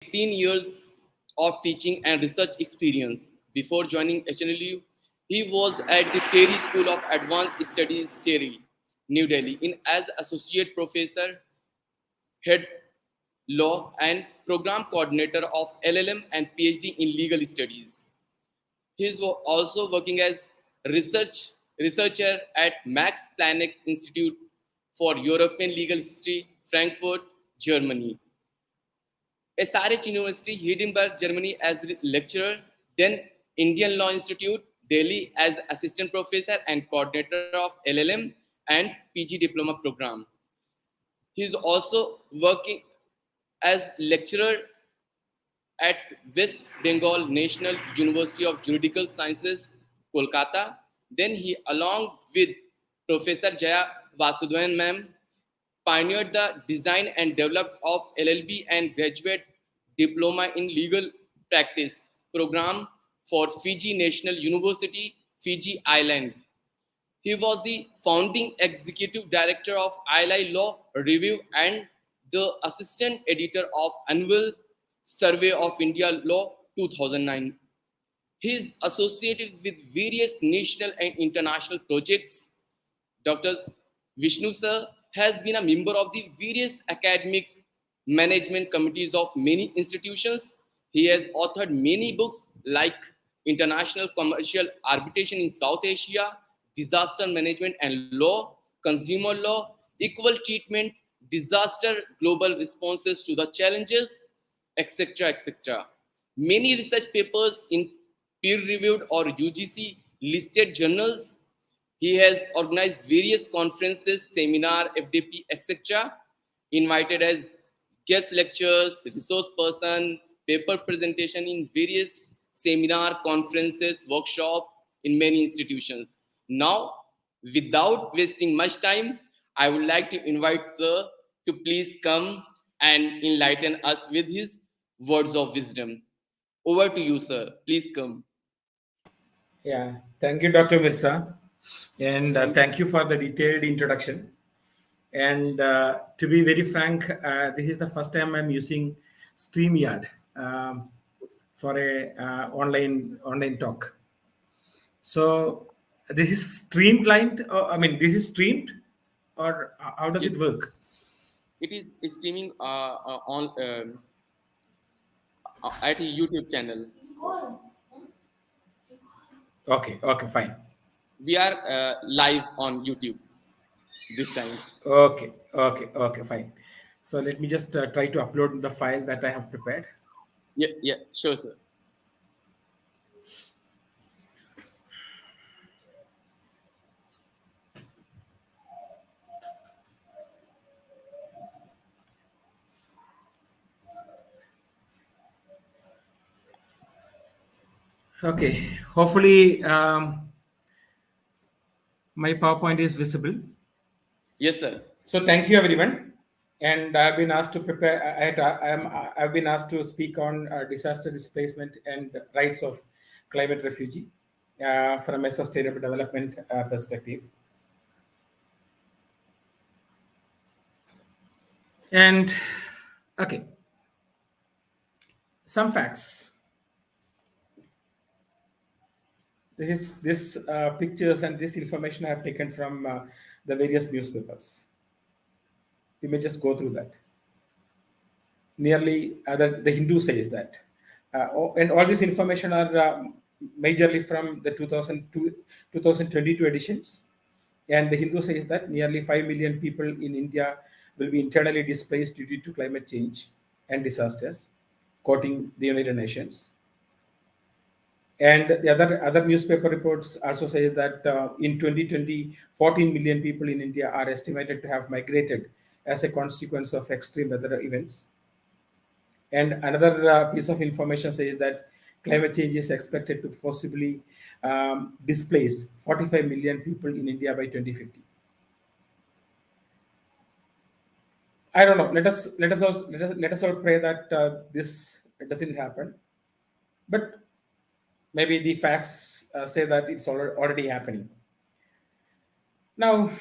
18 years of teaching and research experience. Before joining HNLU, he was at the Terry School of Advanced Studies, Terry, New Delhi, in as associate professor, head law, and program coordinator of LLM and PhD in legal studies. He is also working as researcher at Max Planck Institute for European Legal History, Frankfurt, Germany. SRH University, Heidelberg, Germany as lecturer, then Indian Law Institute, Delhi as assistant professor and coordinator of LLM and PG diploma program. He is also working as lecturer at West Bengal National University of Juridical Sciences, Kolkata. Then he, along with Professor Jaya Vasudevan ma'am, pioneered the design and development of LLB and graduate diploma in legal practice program for Fiji National University, Fiji Island. He was the founding executive director of ILI Law Review and the assistant editor of Annual Survey of India Law 2009. He is associated with various national and international projects. Dr. Vishnu sir has been a member of the various academic management committees of many institutions. He has authored many books like International Commercial Arbitration in South Asia, Disaster Management and Law, Consumer Law, Equal Treatment, Disaster Global Responses to the Challenges, etc. etc. Many research papers in peer-reviewed or UGC listed journals. He has organized various conferences, seminar, FDP, etc. Invited as guest lectures, resource person, paper presentation in various seminar, conferences, workshop in many institutions. Now, without wasting much time, I would like to invite Sir to please come and enlighten us with his words of wisdom. Over to you, sir. Please come. Yeah, thank you, Dr. Mirza. And thank you for the detailed introduction. And to be very frank, this is the first time I'm using StreamYard for a online talk. So this is streamlined. This is streamed, or how does Yes, it work? it is streaming on at a YouTube channel. So Okay, fine. we are live on YouTube this time. Okay, fine. So let me just try to upload the file that I have prepared. Yeah, sure, sir. Okay, hopefully my PowerPoint is visible. Yes, sir. So thank you, everyone. And I've been asked to prepare. I've been asked to speak on disaster displacement and rights of climate refugee from a sustainable development perspective. And okay, some facts. This pictures and this information I have taken from the various newspapers. You may just go through that. Nearly, the Hindu says that, and all this information are majorly from the 2022 editions. And the Hindu says that nearly 5 million people in India will be internally displaced due to climate change and disasters, quoting the United Nations. And the other newspaper reports also says that in 2020, 14 million people in India are estimated to have migrated as a consequence of extreme weather events. And another piece of information says that climate change is expected to forcibly displace 45 million people in India by 2050. I don't know. Let us all pray that this doesn't happen. But maybe the facts say that it's already happening. Now,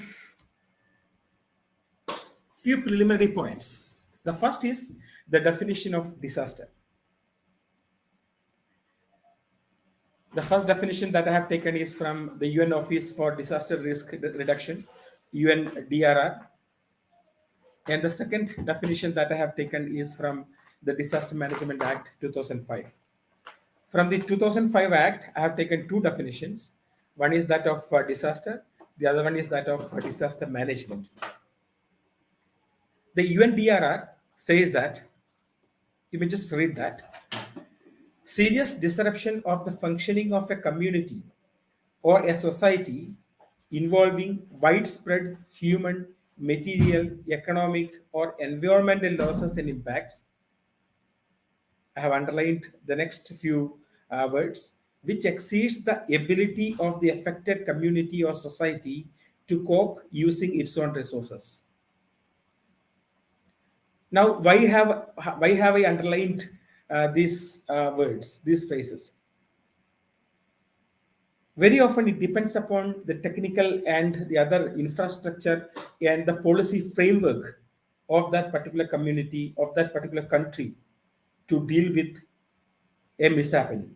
few preliminary points. The first is the definition of disaster. The first definition that I have taken is from the UN Office for Disaster Risk Reduction, UNDRR. And the second definition that I have taken is from the Disaster Management Act 2005. From the 2005 Act, I have taken two definitions. One is that of disaster, the other one is that of disaster management. The UNDRR says that, you may just read that, serious disruption of the functioning of a community or a society involving widespread human, material, economic, or environmental losses and impacts. I have underlined the next few words, which exceeds the ability of the affected community or society to cope using its own resources. Now, why have I underlined these words, these phrases? Very often it depends upon the technical and the other infrastructure and the policy framework of that particular community, of that particular country, to deal with a mishappening.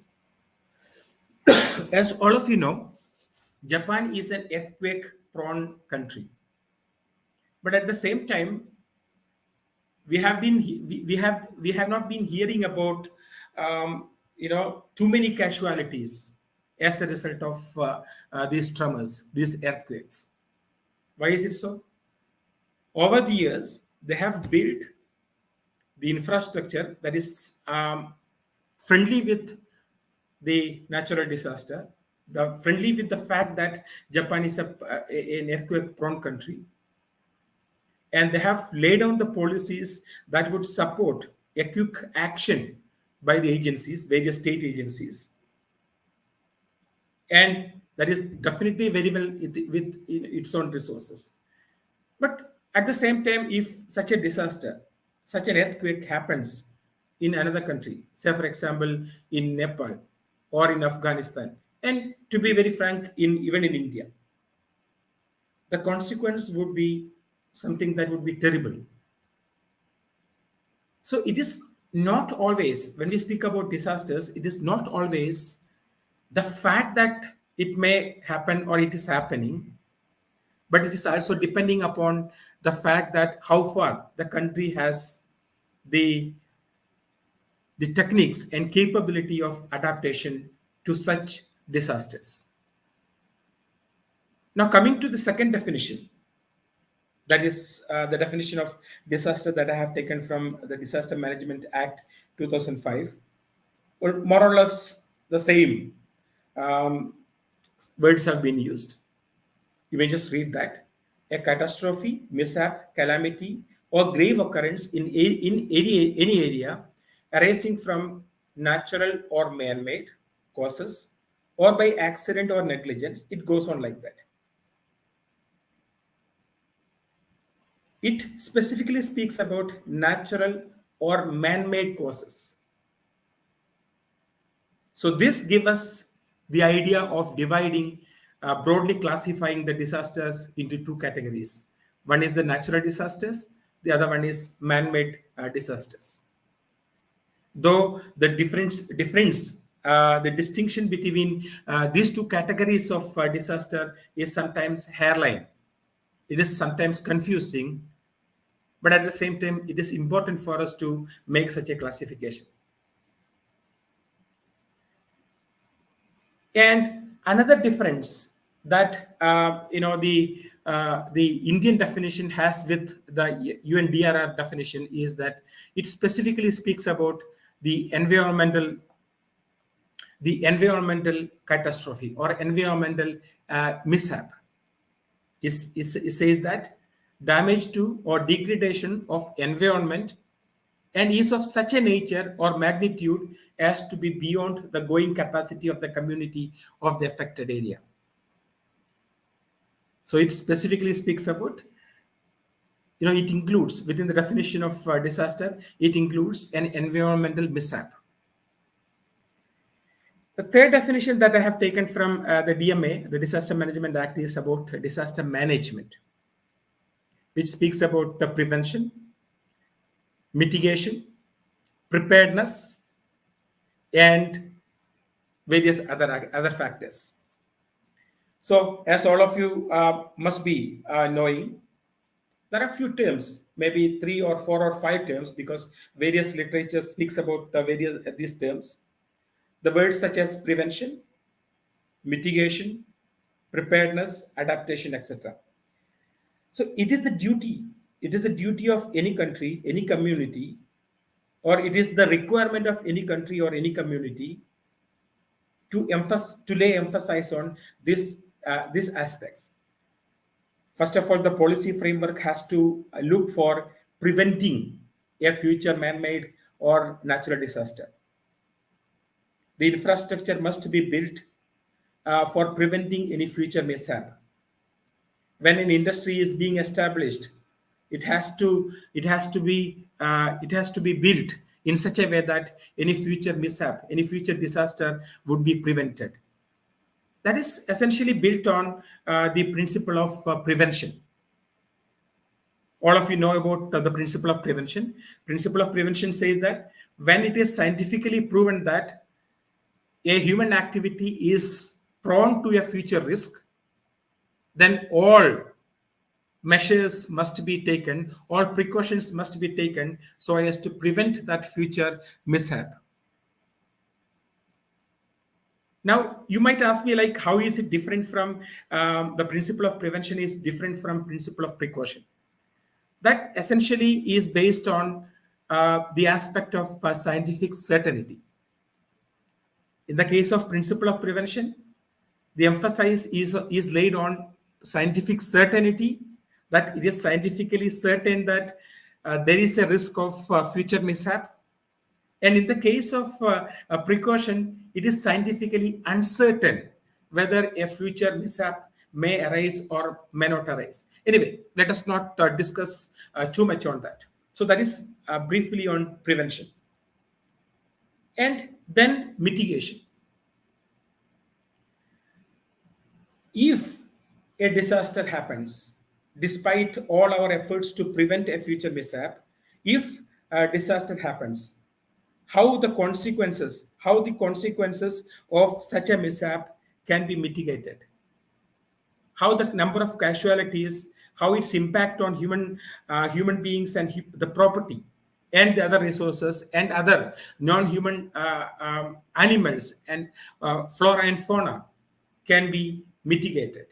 As all of you know, Japan is an earthquake prone country. But at the same time, we have not been hearing about too many casualties as a result of these tremors, these earthquakes. Why is it so? Over the years, they have built the infrastructure that is friendly with the natural disaster, the friendly with the fact that Japan is an earthquake-prone country, and they have laid down the policies that would support a quick action by the agencies, various state agencies, and that is definitely very well with its own resources. But at the same time, if such a disaster, such an earthquake happens in another country, say for example in Nepal or in Afghanistan, and to be very frank, even in India, the consequence would be something that would be terrible. So it is not always, when we speak about disasters, it is not always the fact that it may happen or it is happening, but it is also depending upon the fact that how far the country has the techniques and capability of adaptation to such disasters. Now, coming to the second definition, that is the definition of disaster that I have taken from the Disaster Management Act 2005. Well, more or less the same words have been used. You may just read that. A catastrophe, mishap, calamity, or grave occurrence in any area arising from natural or man-made causes or by accident or negligence. It goes on like that. It specifically speaks about natural or man-made causes. So this gives us the idea of dividing, broadly classifying the disasters into two categories. One is the natural disasters, the other one is man-made disasters. Though the the distinction between these two categories of disaster is sometimes hairline. It is sometimes confusing, but at the same time, it is important for us to make such a classification. And another difference that the Indian definition has with the UNDRR definition is that it specifically speaks about the environmental catastrophe or environmental mishap. It says that damage to or degradation of environment and is of such a nature or magnitude as to be beyond the going capacity of the community of the affected area. So it specifically speaks about, it includes within the definition of disaster, it includes an environmental mishap. The third definition that I have taken from the DMA, the Disaster Management Act, is about disaster management, which speaks about the prevention, mitigation, preparedness, and various other factors. So, as all of you must be knowing, there are few terms, maybe 3 or 4 or 5 terms, because various literature speaks about various these terms. The words such as prevention, mitigation, preparedness, adaptation, etc. So it is the duty. It is the duty of any country, any community, or it is the requirement of any country or any community to lay emphasis on these aspects. First of all, the policy framework has to look for preventing a future man-made or natural disaster. The infrastructure must be built for preventing any future mishap. When an industry is being established, it has to be built in such a way that any future mishap, any future disaster would be prevented. That is essentially built on the principle of prevention. All of you know about the principle of prevention. Principle of prevention says that when it is scientifically proven that a human activity is prone to a future risk, then all measures must be taken, all precautions must be taken so as to prevent that future mishap. Now, you might ask me, like, how is it different from the principle of prevention is different from principle of precaution? That essentially is based on the aspect of scientific certainty. In the case of principle of prevention, the emphasis is laid on scientific certainty, that it is scientifically certain that there is a risk of future mishap. And in the case of a precaution, it is scientifically uncertain whether a future mishap may arise or may not arise. Anyway, let us not discuss too much on that. So that is briefly on prevention. And then mitigation. If a disaster happens, despite all our efforts to prevent a future mishap, if a disaster happens, how the consequences of such a mishap can be mitigated, how the number of casualties, how its impact on human beings and the property and the other resources and other non-human animals and flora and fauna can be mitigated.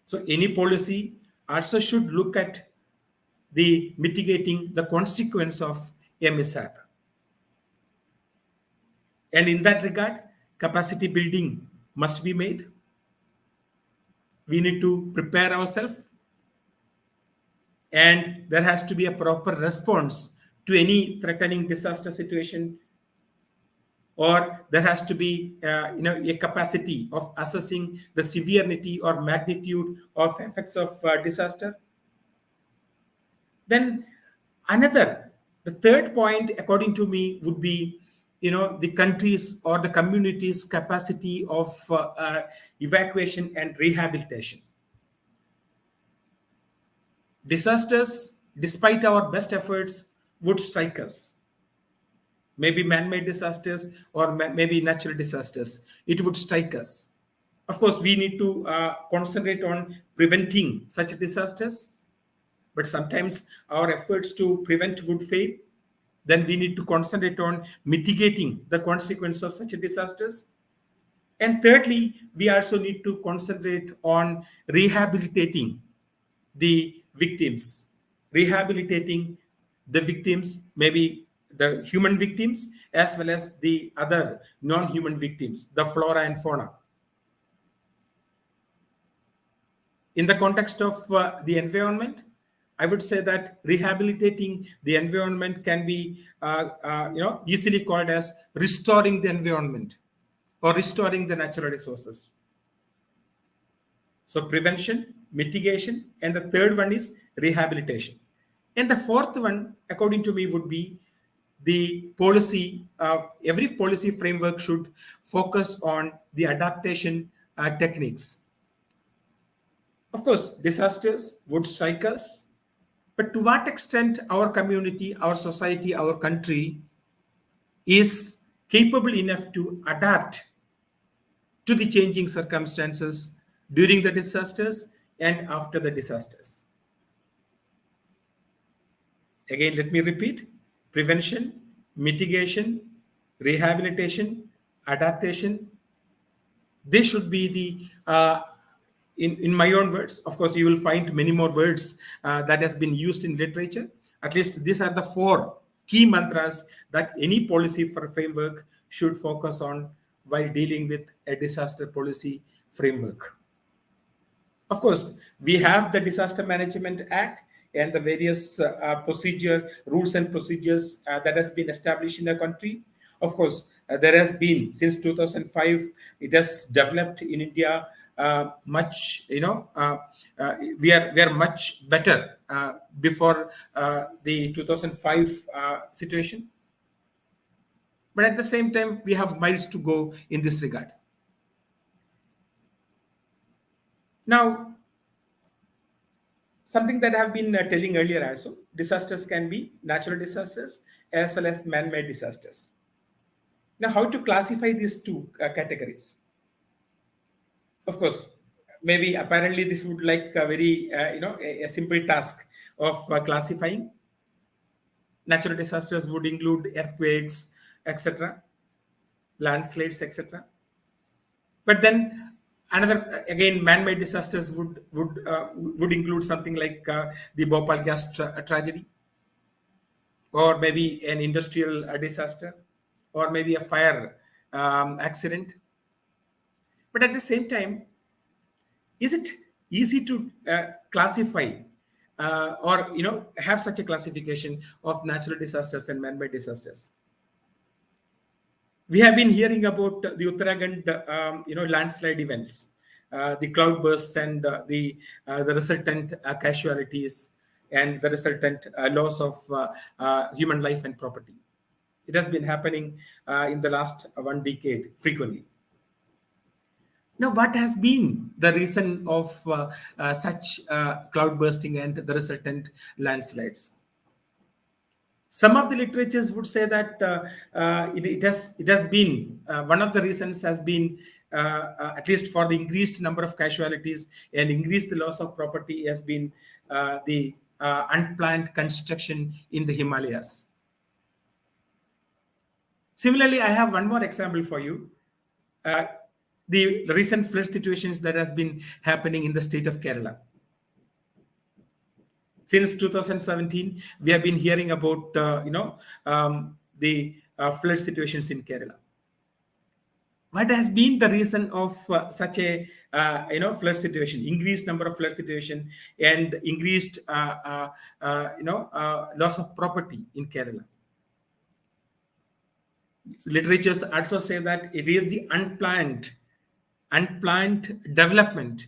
So any policy also should look at the mitigating the consequence of a mishap. And in that regard, capacity building must be made. We need to prepare ourselves, and there has to be a proper response to any threatening disaster situation, or there has to be a capacity of assessing the severity or magnitude of effects of disaster. Then the third point, according to me, would be the country's or the community's capacity of evacuation and rehabilitation. Disasters, despite our best efforts, would strike us. Maybe man-made disasters or maybe natural disasters, it would strike us. Of course, we need to concentrate on preventing such disasters, but sometimes our efforts to prevent would fail. Then we need to concentrate on mitigating the consequence of such disasters. And thirdly, we also need to concentrate on rehabilitating the victims, maybe the human victims as well as the other non-human victims, the flora and fauna. In the context of the environment, I would say that rehabilitating the environment can be easily called as restoring the environment or restoring the natural resources. So prevention, mitigation, and the third one is rehabilitation. And the fourth one, according to me, would be the policy. Every policy framework should focus on the adaptation techniques. Of course, disasters would strike us, but to what extent our community, our society, our country is capable enough to adapt to the changing circumstances during the disasters and after the disasters. Again, let me repeat: prevention, mitigation, rehabilitation, adaptation. This should be the, in my own words, of course, you will find many more words that has been used in literature. At least these are the four key mantras that any policy for framework should focus on while dealing with a disaster policy framework. Of course, we have the Disaster Management Act and the various procedure rules and procedures that has been established in the country. Of course, there has been since 2005. It has developed in India much. We are much better before the 2005 situation. But at the same time, we have miles to go in this regard. Now, something that I have been telling earlier also, disasters can be natural disasters as well as man-made disasters. Now, how to classify these two categories? Of course, maybe apparently this would like a very, a simple task of classifying. Natural disasters would include earthquakes, etc., landslides, etc. But then another, again, man-made disasters would include something like the Bhopal gas tragedy, or maybe an industrial disaster, or maybe a fire accident. But at the same time, is it easy to classify or have such a classification of natural disasters and man-made disasters? We have been hearing about the Uttarakhand, landslide events, the cloudbursts, and the resultant casualties, and the resultant loss of human life and property. It has been happening in the last 1 decade frequently. Now, what has been the reason of such cloud bursting and the resultant landslides? Some of the literatures would say that it has been one of the reasons has been at least for the increased number of casualties and increased loss of property has been the unplanned construction in the Himalayas. Similarly, I have one more example for you. The recent flood situations that has been happening in the state of Kerala. Since 2017, we have been hearing about the flood situations in Kerala. What has been the reason of such a flood situation, increased number of flood situation, and increased loss of property in Kerala? So literatures also say that it is the unplanned development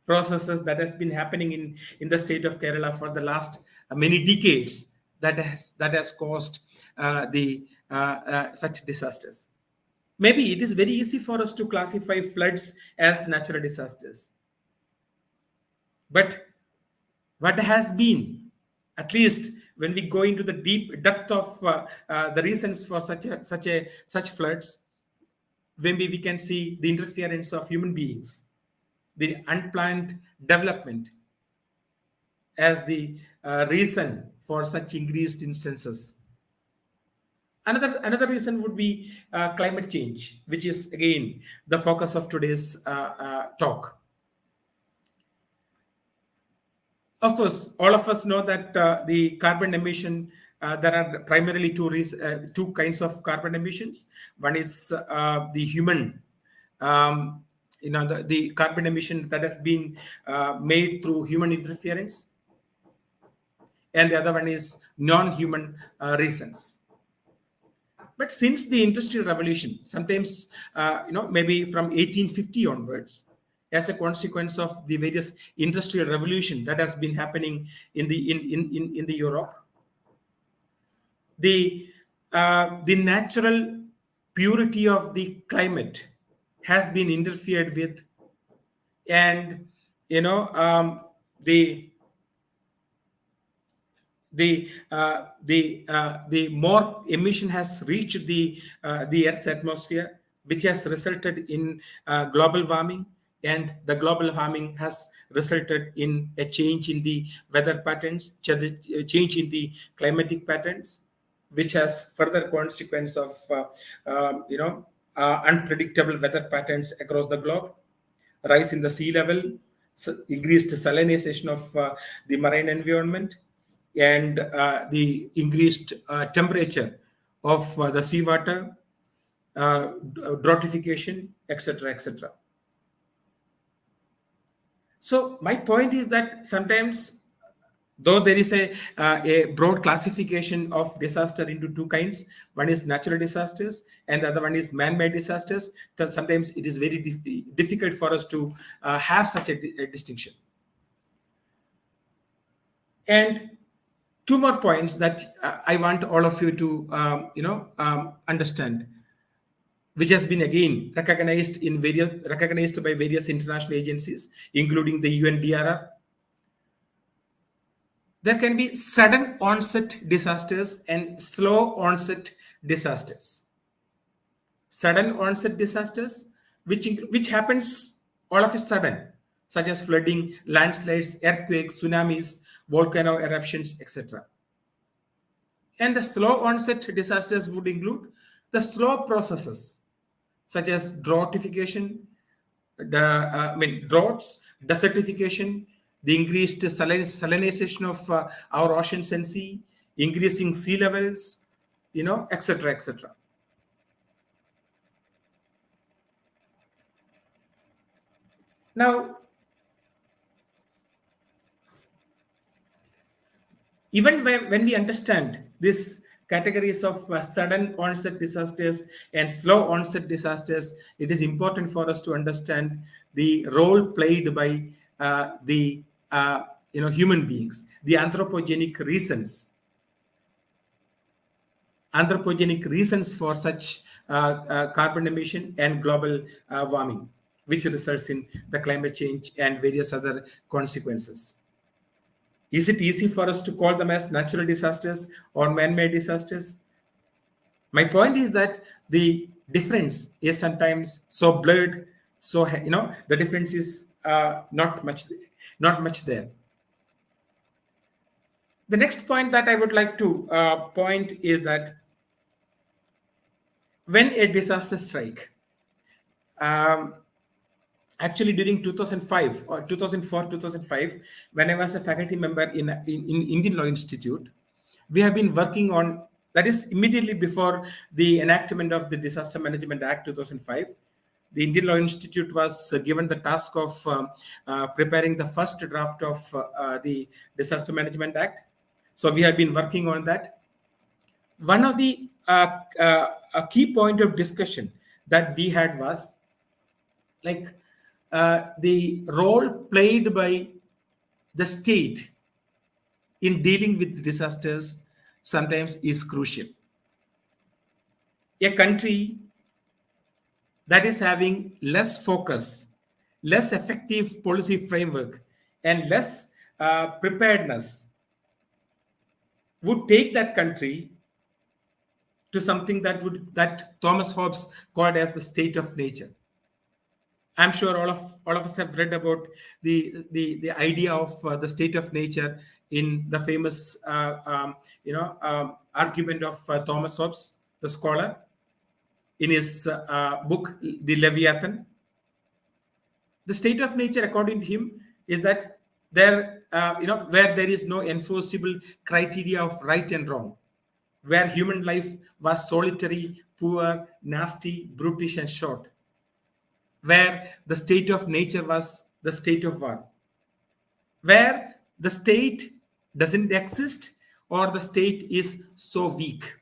processes that has been happening in the state of Kerala for the last many decades that has caused such disasters. Maybe it is very easy for us to classify floods as natural disasters, but what has been, at least when we go into the deep depth of the reasons for such floods, maybe we can see the interference of human beings, the unplanned development as the reason for such increased instances. Another reason would be climate change, which is again the focus of today's talk. Of course, all of us know that the carbon emission, there are primarily two kinds of carbon emissions. One is the human, the carbon emission that has been made through human interference, and the other one is non-human reasons. But since the Industrial Revolution, sometimes maybe from 1850 onwards, as a consequence of the various industrial revolution that has been happening in the Europe, the natural purity of the climate has been interfered with, and the the more emission has reached the Earth's atmosphere, which has resulted in global warming, and the global warming has resulted in a change in the weather patterns, change in the climatic patterns, which has further consequence of unpredictable weather patterns across the globe, rise in the sea level, increased salinization of the marine environment, and the increased temperature of the seawater, droughtification, etc., etc. So my point is that sometimes, though there is a broad classification of disaster into two kinds, one is natural disasters and the other one is man-made disasters, then sometimes it is very difficult for us to have such a distinction. And two more points that I want all of you to understand, which has been again recognized by various international agencies, including the UNDRR. There can be sudden onset disasters and slow onset disasters. Sudden onset disasters, which happens all of a sudden, such as flooding, landslides, earthquakes, tsunamis, volcano eruptions, etc. And the slow onset disasters would include the slow processes, such as droughtification, droughts, desertification, the increased salinization of our oceans and sea, increasing sea levels, etc., etc. Now, even when we understand these categories of sudden onset disasters and slow onset disasters, it is important for us to understand the role played by the human beings, the anthropogenic reasons for such carbon emission and global warming, which results in the climate change and various other consequences. Is it easy for us to call them as natural disasters or man-made disasters? My point is that the difference is sometimes so blurred, so the difference is not much there. The next point that I would like to point is that when a disaster strike, actually during 2005 or 2004 2005, when I was a faculty member in Indian Law Institute, we have been working on, that is immediately before the enactment of the Disaster Management Act 2005, the Indian Law Institute was given the task of preparing the first draft of the Disaster Management Act. So we have been working on that. One of the a key point of discussion that we had was like the role played by the state in dealing with disasters sometimes is crucial. A country that is having less focus, less effective policy framework, and less preparedness would take that country to something that Thomas Hobbes called as the state of nature. I'm sure all of us have read about the idea of the state of nature in the famous argument of Thomas Hobbes, the scholar, in his book The Leviathan. The state of nature, according to him, is that there where there is no enforceable criteria of right and wrong, where human life was solitary, poor, nasty, brutish, and short, where the state of nature was the state of war, where the state doesn't exist or the state is so weak.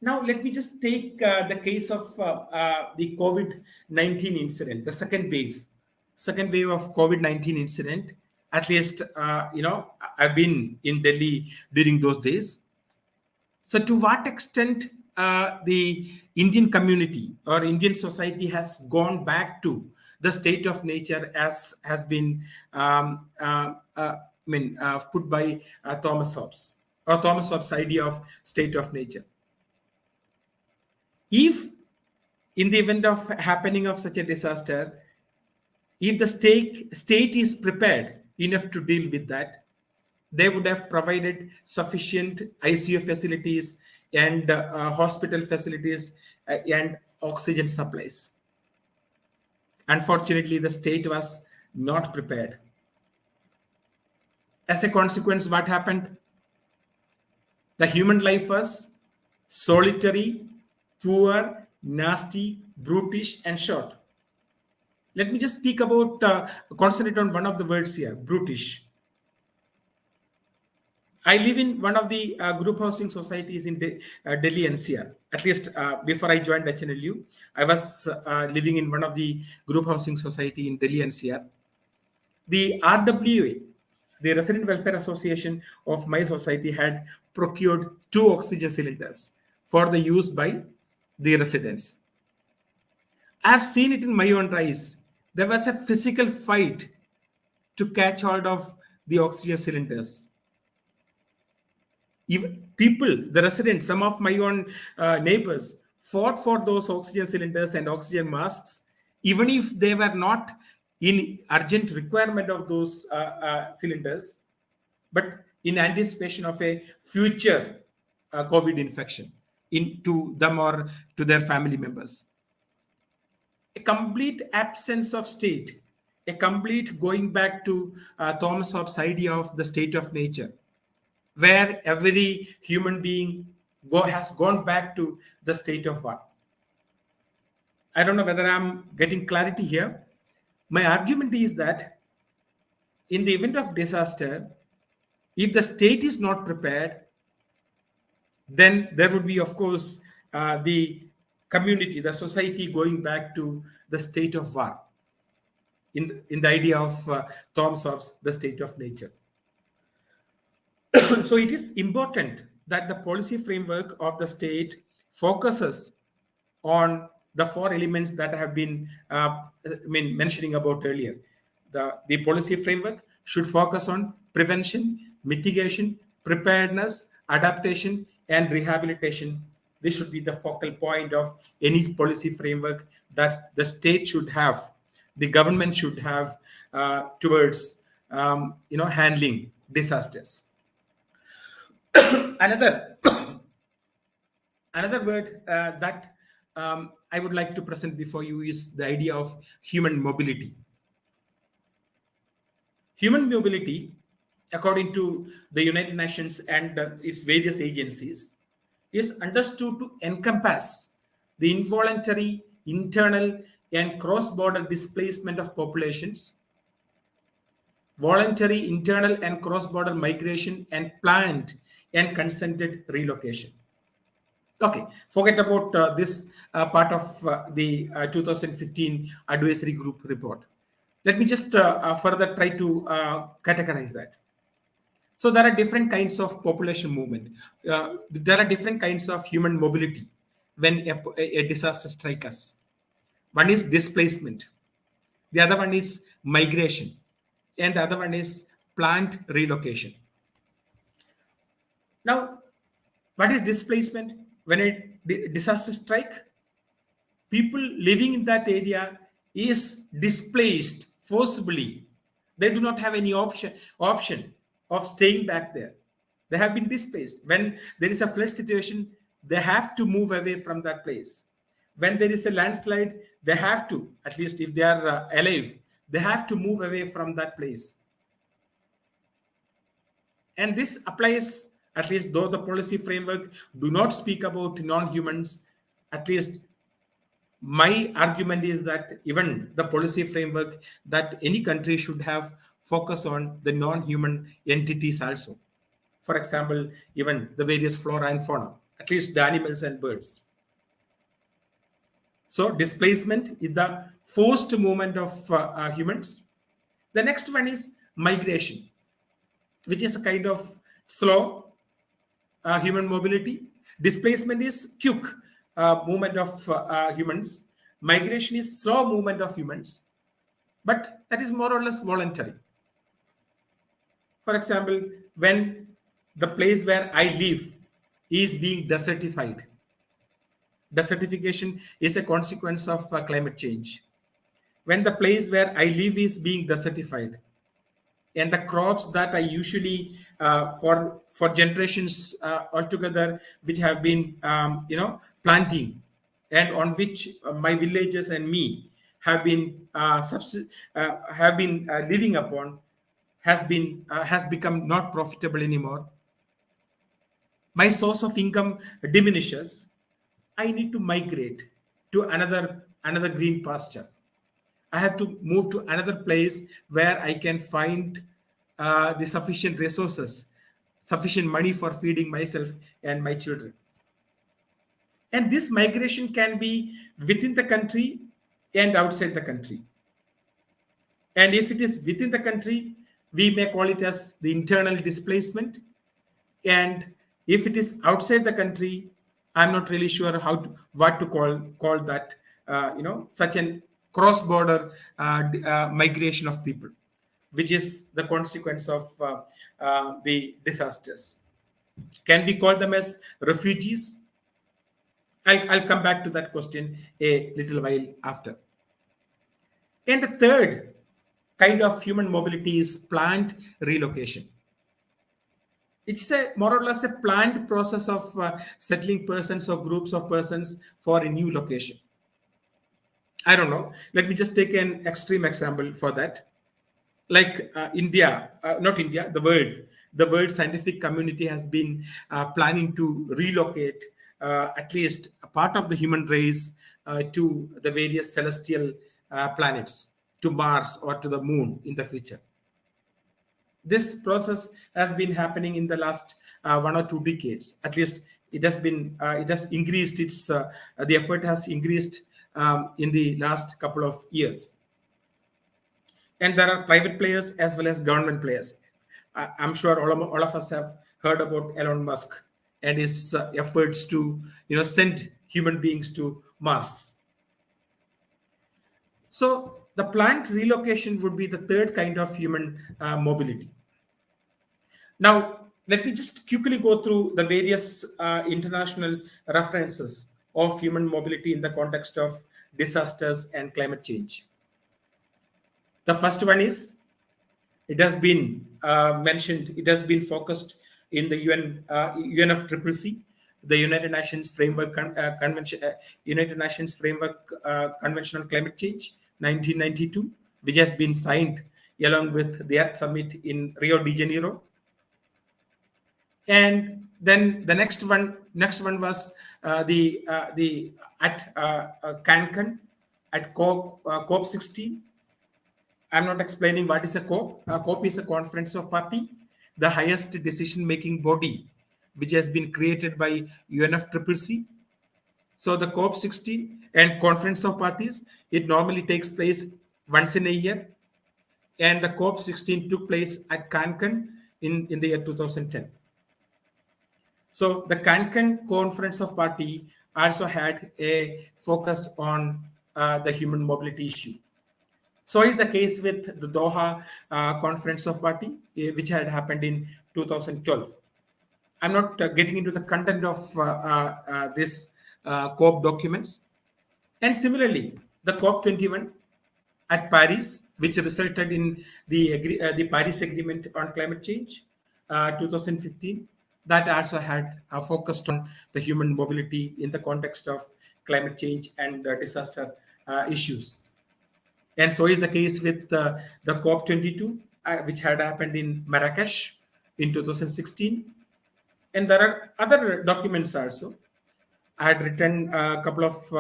Now, let me just take the case of the COVID-19 incident, the second wave of COVID-19 incident. At least, I've been in Delhi during those days. So to what extent the Indian community or Indian society has gone back to the state of nature as has been put by Thomas Hobbes, or Thomas Hobbes' idea of state of nature. If in the event of happening of such a disaster, if the state is prepared enough to deal with that, they would have provided sufficient ICU facilities and hospital facilities and oxygen supplies. Unfortunately, the state was not prepared. As a consequence, what happened? The human life was solitary, poor, nasty, brutish, and short. Let me just speak about, concentrate on one of the words here, brutish. I live in one of the group housing societies in Delhi NCR. At least before I joined HNLU, I was living in one of the group housing society in Delhi NCR. The RWA, the Resident Welfare Association of my society, had procured 2 oxygen cylinders for the use by the residents. I've seen it in my own eyes. There was a physical fight to catch hold of the oxygen cylinders. Even people, the residents, some of my own neighbors fought for those oxygen cylinders and oxygen masks, even if they were not in urgent requirement of those cylinders, but in anticipation of a future COVID infection into them or to their family members. A complete absence of state, a complete going back to Thomas Hobbes' idea of the state of nature, where every human being has gone back to the state of what? I don't know whether I'm getting clarity here. My argument is that in the event of disaster, if the state is not prepared, then there would be, of course, the community, the society going back to the state of war, in the idea of Thomas Hobbes, the state of nature. So it is important that the policy framework of the state focuses on the 4 elements that I have been mentioning about earlier. The policy framework should focus on prevention, mitigation, preparedness, adaptation, and rehabilitation. This should be the focal point of any policy framework that the state should have, the government should have towards handling disasters. Another word that I would like to present before you is the idea of human mobility. Human mobility, according to the United Nations and its various agencies, is understood to encompass the involuntary, internal, and cross-border displacement of populations, voluntary, internal, and cross-border migration, and planned and consented relocation. Okay, forget about this part of the 2015 advisory group report. Let me just further try to categorize that. So there are different kinds of population movement. There are different kinds of human mobility when a disaster strikes us. One is displacement. The other one is migration. And the other one is planned relocation. Now, what is displacement? When a disaster strikes, people living in that area is displaced forcibly. They do not have any option of staying back there. They have been displaced. When there is a flood situation, they have to move away from that place. When there is a landslide, they have to, at least if they are alive, they have to move away from that place. And this applies, at least though the policy framework do not speak about non-humans, at least my argument is that even the policy framework that any country should have focus on the non-human entities also. For example, even the various flora and fauna, at least the animals and birds. So displacement is the forced movement of humans. The next one is migration, which is a kind of slow human mobility. Displacement is quick movement of humans. Migration is slow movement of humans, but that is more or less voluntary. For example, when the place where I live is being desertified, desertification is a consequence of climate change. When the place where I live is being desertified, and the crops that I usually for generations altogether, which have been planting, and on which my villages and me have been living upon, has become not profitable anymore. My source of income diminishes. I need to migrate to another green pasture. I have to move to another place where I can find the sufficient resources, sufficient money for feeding myself and my children. And this migration can be within the country and outside the country. And if it is within the country, we may call it as the internal displacement. And if it is outside the country, I'm not really sure what to call that. Such an cross-border migration of people, which is the consequence of the disasters. Can we call them as refugees? I'll come back to that question a little while after. And the third kind of human mobility is planned relocation. It's a more or less a planned process of settling persons or groups of persons for a new location. I don't know. Let me just take an extreme example for that. Like India, not India, the world scientific community has been planning to relocate at least a part of the human race to the various celestial planets, to Mars or to the moon in the future. This process has been happening in the last 1 or 2 decades. At least it has increased the effort has increased in the last couple of years. And there are private players as well as government players. I'm sure all of us have heard about Elon Musk and his efforts to send human beings to Mars. So the planned relocation would be the third kind of human mobility. Now, let me just quickly go through the various international references of human mobility in the context of disasters and climate change. The first one is, it has been mentioned, it has been focused in the UNFCCC, the United Nations Framework Convention, United Nations Framework Convention on Climate Change, 1992, which has been signed along with the Earth Summit in Rio de Janeiro. And then the next one was the at Cancun at COP 16. I'm not explaining what is a COP. A COP is a conference of party, the highest decision-making body, which has been created by UNFCCC. So the COP 16 and conference of parties, it normally takes place once in a year, and the COP 16 took place at Cancun in the year 2010. So the Cancun Conference of Party also had a focus on the human mobility issue. So is the case with the Doha Conference of Party, which had happened in 2012. I'm not getting into the content of this COP documents. And similarly, the COP 21 at Paris, which resulted in the Paris Agreement on Climate Change, 2015, that also had focused on the human mobility in the context of climate change and disaster issues. And so is the case with the COP 22, which had happened in Marrakesh in 2016. And there are other documents also. I had written a couple of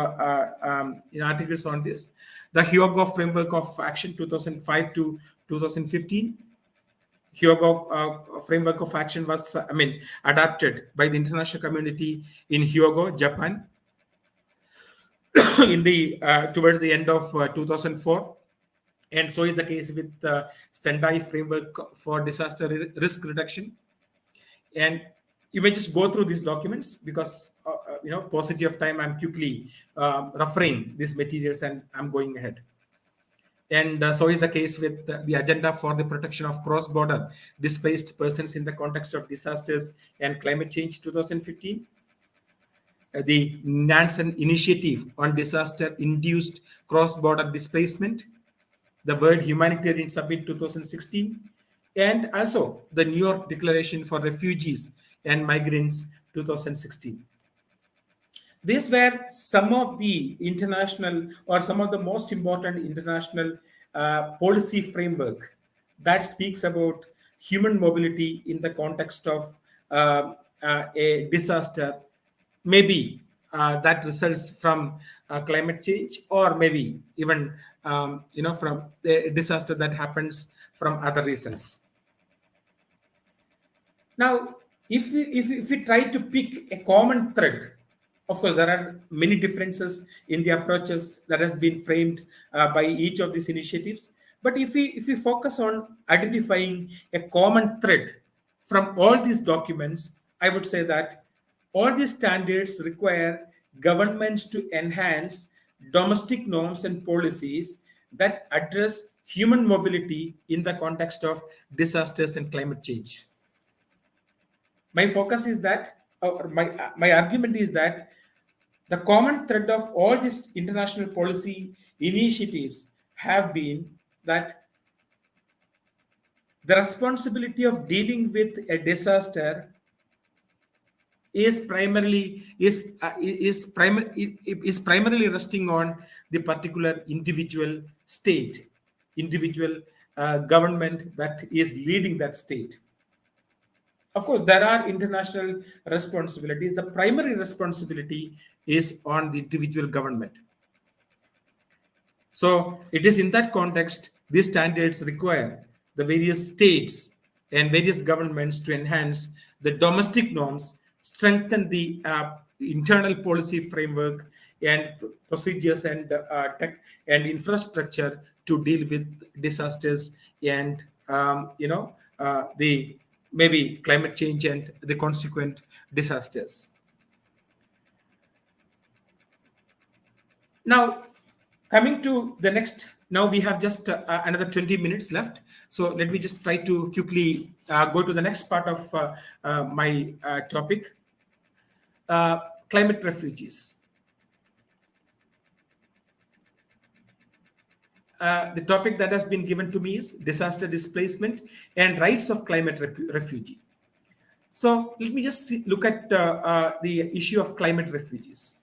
articles on this. The Hyogo Framework of Action 2005 to 2015. Hyogo Framework of Action was, adopted by the international community in Hyogo, Japan, in the towards the end of 2004. And so is the case with the Sendai Framework for Disaster Risk Reduction. And you may just go through these documents because, paucity of time, I'm quickly referring these materials and I'm going ahead. And so is the case with the agenda for the protection of cross-border displaced persons in the context of disasters and climate change 2015, the Nansen Initiative on Disaster-Induced Cross-Border Displacement, the World Humanitarian Summit 2016, and also the New York Declaration for Refugees and Migrants 2016. These were some of the international or some of the most important international policy framework that speaks about human mobility in the context of a disaster, maybe that results from climate change, or maybe even from a disaster that happens from other reasons. Now, if we try to pick a common thread, of course, there are many differences in the approaches that has been framed by each of these initiatives. But if we focus on identifying a common thread from all these documents, I would say that all these standards require governments to enhance domestic norms and policies that address human mobility in the context of disasters and climate change. My focus is that, or my argument is that the common thread of all these international policy initiatives have been that the responsibility of dealing with a disaster is primarily resting on the particular individual state, individual government that is leading that state. Of course, there are international responsibilities. The primary responsibility is on the individual government. So it is in that context, these standards require the various states and various governments to enhance the domestic norms, strengthen the internal policy framework and procedures and tech and infrastructure to deal with disasters and the maybe climate change and the consequent disasters. Now, coming to the next, now we have just another 20 minutes left. So let me just try to quickly go to the next part of my topic, climate refugees. The topic that has been given to me is disaster displacement and rights of climate refugee. So let me just look at the issue of climate refugees.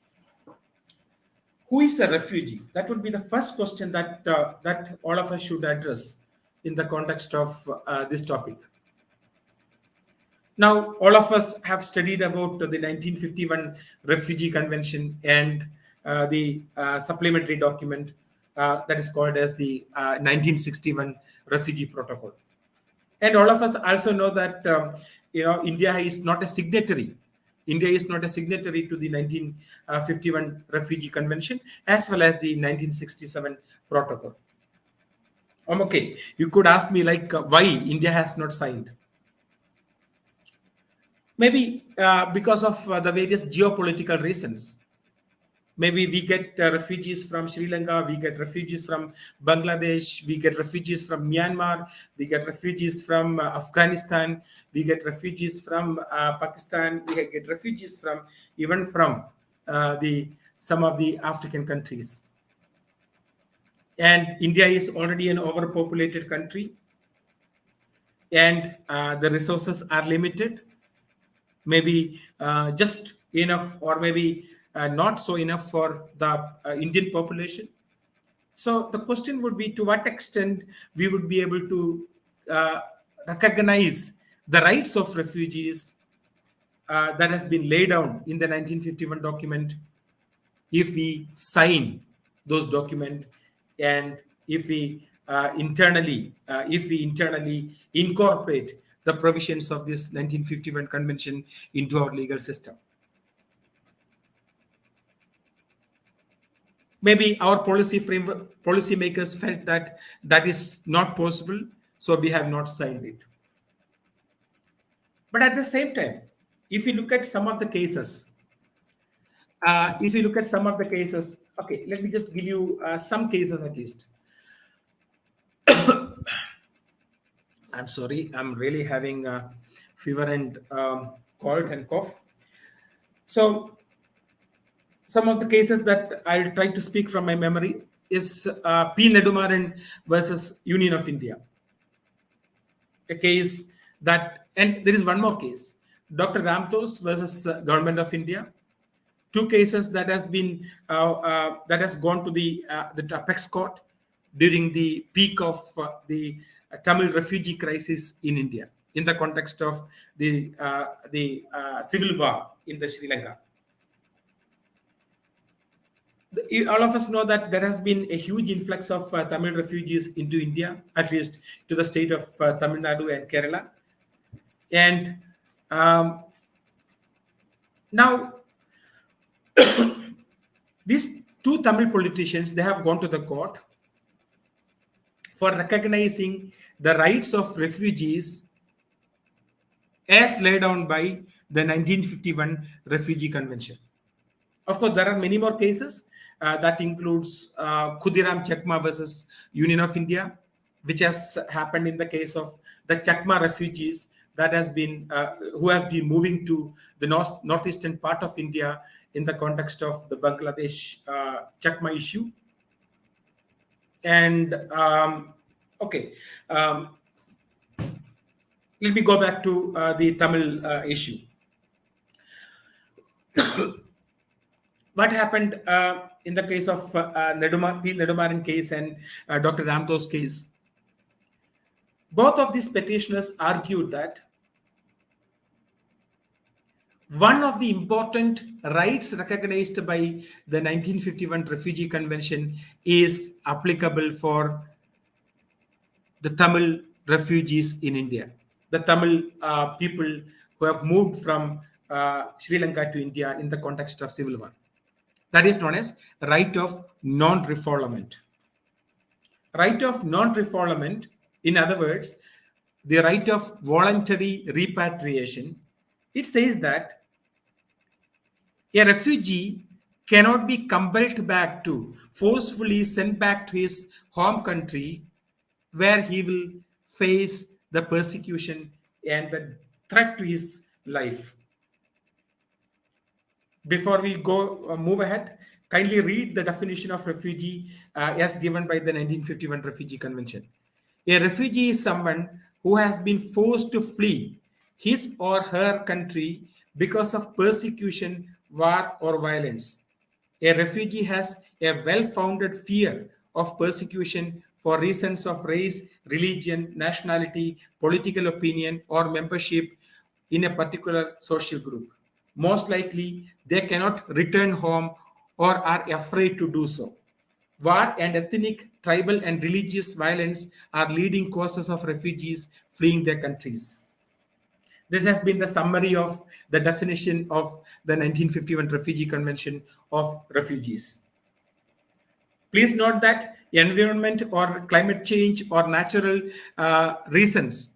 Who is a refugee? That would be the first question that that all of us should address in the context of this topic. Now, all of us have studied about the 1951 Refugee Convention and the supplementary document that is called as the 1961 Refugee Protocol. And all of us also know that India is not a signatory. India is not a signatory to the 1951 Refugee Convention as well as the 1967 Protocol. Okay, you could ask me like why India has not signed. Maybe because of the various geopolitical reasons. Maybe we get refugees from Sri Lanka, we get refugees from Bangladesh, we get refugees from Myanmar, we get refugees from Afghanistan, we get refugees from Pakistan, we get refugees from even from some of the African countries. And India is already an overpopulated country, and the resources are limited. Maybe just enough, or maybe not so enough for the Indian population. So the question would be to what extent we would be able to recognize the rights of refugees that has been laid down in the 1951 document if we sign those documents and if we internally incorporate the provisions of this 1951 convention into our legal system. Maybe our policymakers felt that that is not possible, so we have not signed it. But at the same time, if you look at some of the cases, okay, let me just give you some cases at least. I'm sorry, I'm really having a fever and cold and cough. So some of the cases that I'll try to speak from my memory is P. Nedumaran versus Union of India, a case that, and there is one more case, Dr. Ramtos versus Government of India, two cases that has been that has gone to the apex court during the peak of the Tamil refugee crisis in India, in the context of the civil war in the Sri Lanka. All of us know that there has been a huge influx of Tamil refugees into India, at least to the state of Tamil Nadu and Kerala. And now these two Tamil politicians, they have gone to the court for recognizing the rights of refugees as laid down by the 1951 Refugee Convention. Of course, there are many more cases. That includes Khudiram Chakma versus Union of India, which has happened in the case of the Chakma refugees that has been who have been moving to the northeastern part of India in the context of the Bangladesh Chakma issue. And okay, let me go back to the Tamil issue. What happened in the case of P. Nedumaran case and Dr. Ramtos case? Both of these petitioners argued that one of the important rights recognized by the 1951 Refugee Convention is applicable for the Tamil refugees in India, the Tamil people who have moved from Sri Lanka to India in the context of civil war. That is known as right of non-refoulement. Right of non-refoulement, in other words, the right of voluntary repatriation, it says that a refugee cannot be compelled back to, forcefully sent back to his home country where he will face the persecution and the threat to his life. Before we go move ahead, kindly read the definition of refugee as given by the 1951 Refugee Convention. A refugee is someone who has been forced to flee his or her country because of persecution, war, or violence. A refugee has a well-founded fear of persecution for reasons of race, religion, nationality, political opinion, or membership in a particular social group. Most likely, they cannot return home or are afraid to do so. War and ethnic, tribal, and religious violence are leading causes of refugees fleeing their countries. This has been the summary of the definition of the 1951 Refugee Convention of refugees. Please note that environment or climate change or natural reasons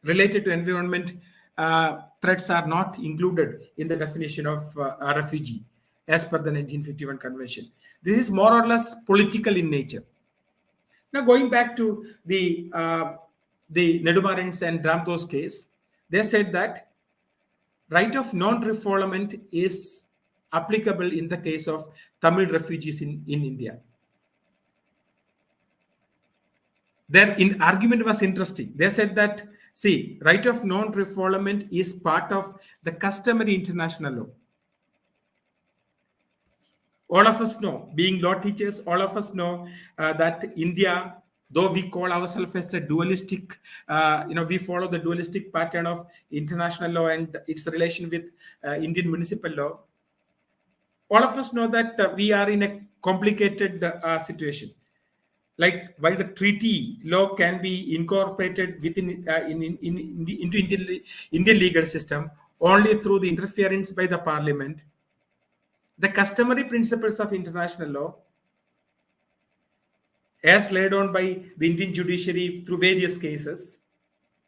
related to environment threats are not included in the definition of a refugee as per the 1951 convention. This is more or less political in nature. Now, going back to the Nedumarans and Ramtos case, they said that right of non-refoulement is applicable in the case of Tamil refugees in India. Their argument was interesting. They said that, see, right of non-refoulement is part of the customary international law. All of us know, being law teachers, all of us know that India, though we call ourselves as a dualistic, we follow the dualistic pattern of international law and its relation with Indian municipal law. All of us know that we are in a complicated situation. Like while the treaty law can be incorporated within into Indian legal system only through the interference by the parliament, the customary principles of international law, as laid down by the Indian judiciary through various cases,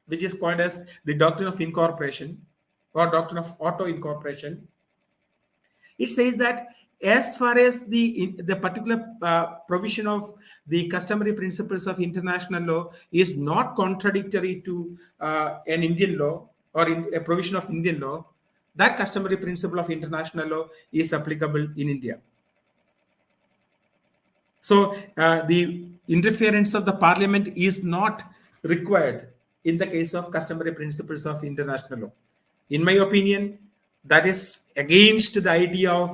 which is called as the doctrine of incorporation or doctrine of auto incorporation, It says that as far as the particular provision of the customary principles of international law is not contradictory to an Indian law or in a provision of Indian law, that customary principle of international law is applicable in India. So the interference of the parliament is not required in the case of customary principles of international law. In my opinion, that is against the idea of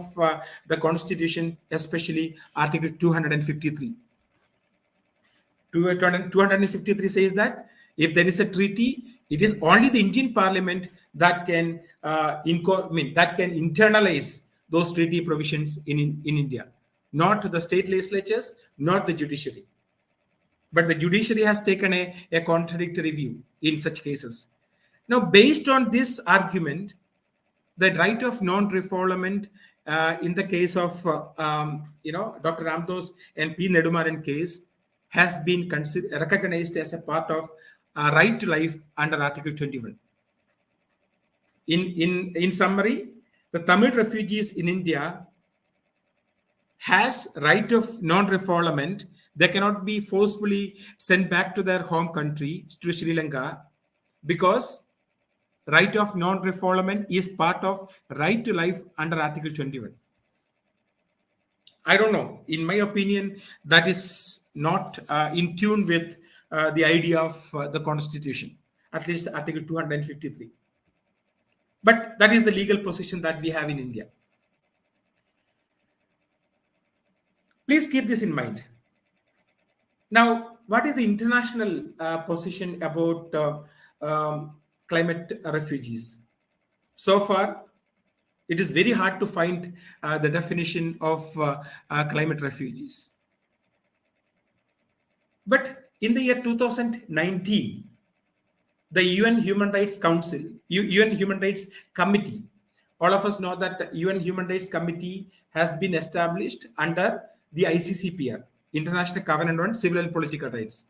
the constitution, especially Article 253. 253 says that if there is a treaty, it is only the Indian Parliament that can that can internalize those treaty provisions in India, not the state legislatures, not the judiciary. But the judiciary has taken a contradictory view in such cases. Now, based on this argument, the right of non-refoulement in the case of Dr. Ramdos and P. Nedumaran case has been recognized as a part of right to life under Article 21. In summary, the Tamil refugees in India has right of non-refoulement. They cannot be forcefully sent back to their home country, to Sri Lanka, because right of non-refoulement is part of right to life under Article 21. I don't know. In my opinion, that is not in tune with the idea of the Constitution, at least Article 253. But that is the legal position that we have in India. Please keep this in mind. Now, what is the international position about climate refugees? So far, it is very hard to find the definition of climate refugees. But in the year 2019, the UN Human Rights Council, UN Human Rights Committee, all of us know that the UN Human Rights Committee has been established under the ICCPR, International Covenant on Civil and Political Rights.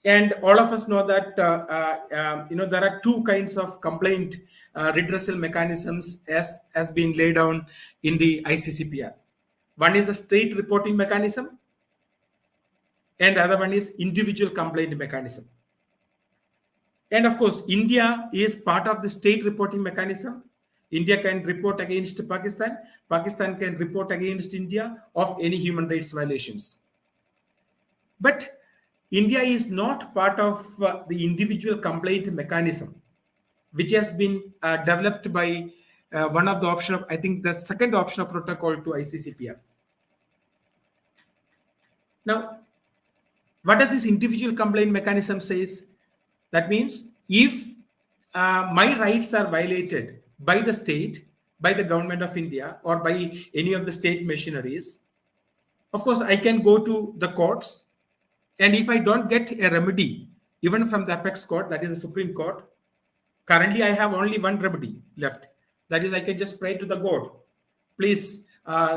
And all of us know that there are two kinds of complaint redressal mechanisms as has been laid down in the ICCPR. One is the state reporting mechanism, and the other one is individual complaint mechanism. And of course, India is part of the state reporting mechanism. India can report against Pakistan. Pakistan can report against India of any human rights violations. But India is not part of the individual complaint mechanism, which has been developed by one of the option of, I think, the second optional protocol to ICCPR. Now, what does this individual complaint mechanism says? That means if my rights are violated by the state, by the government of India, or by any of the state machineries, of course, I can go to the courts. And if I don't get a remedy, even from the apex court, that is the Supreme Court, currently I have only one remedy left. That is, I can just pray to the God, please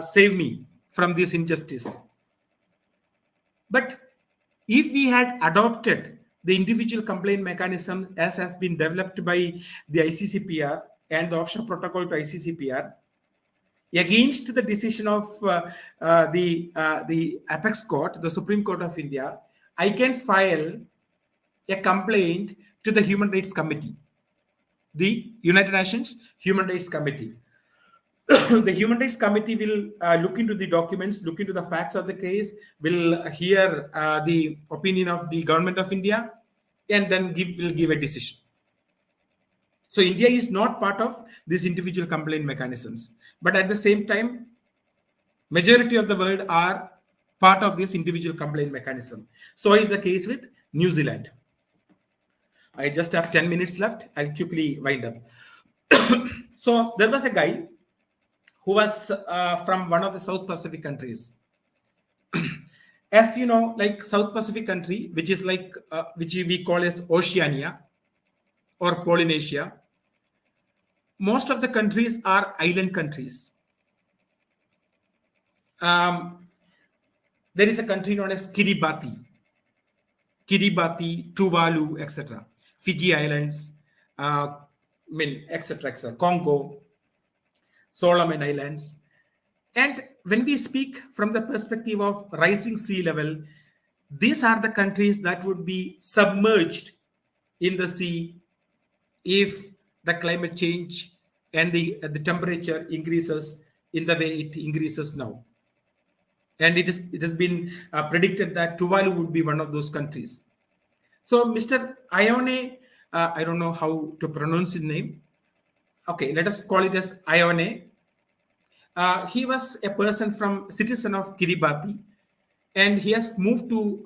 save me from this injustice. But if we had adopted the individual complaint mechanism as has been developed by the ICCPR and the optional protocol to ICCPR, against the decision of the apex court, the Supreme Court of India, I can file a complaint to the Human Rights Committee, the United Nations Human Rights Committee. The Human Rights Committee will look into the documents, look into the facts of the case, will hear the opinion of the government of India, and then will give a decision. So India is not part of these individual complaint mechanisms. But at the same time, majority of the world are part of this individual complaint mechanism. So is the case with New Zealand. I just have 10 minutes left. I'll quickly wind up. So there was a guy who was from one of the South Pacific countries. As you know, like South Pacific country, which is like, which we call as Oceania or Polynesia, most of the countries are island countries. There is a country known as Kiribati, Tuvalu, etc. Fiji Islands, etc., etc. Congo. Solomon Islands. And when we speak from the perspective of rising sea level, these are the countries that would be submerged in the sea if the climate change and the temperature increases in the way it increases now. And it has been predicted that Tuvalu would be one of those countries. So Mr. Ione, I don't know how to pronounce his name. Okay, let us call it as Ione. He was a person from citizen of Kiribati, and he has moved to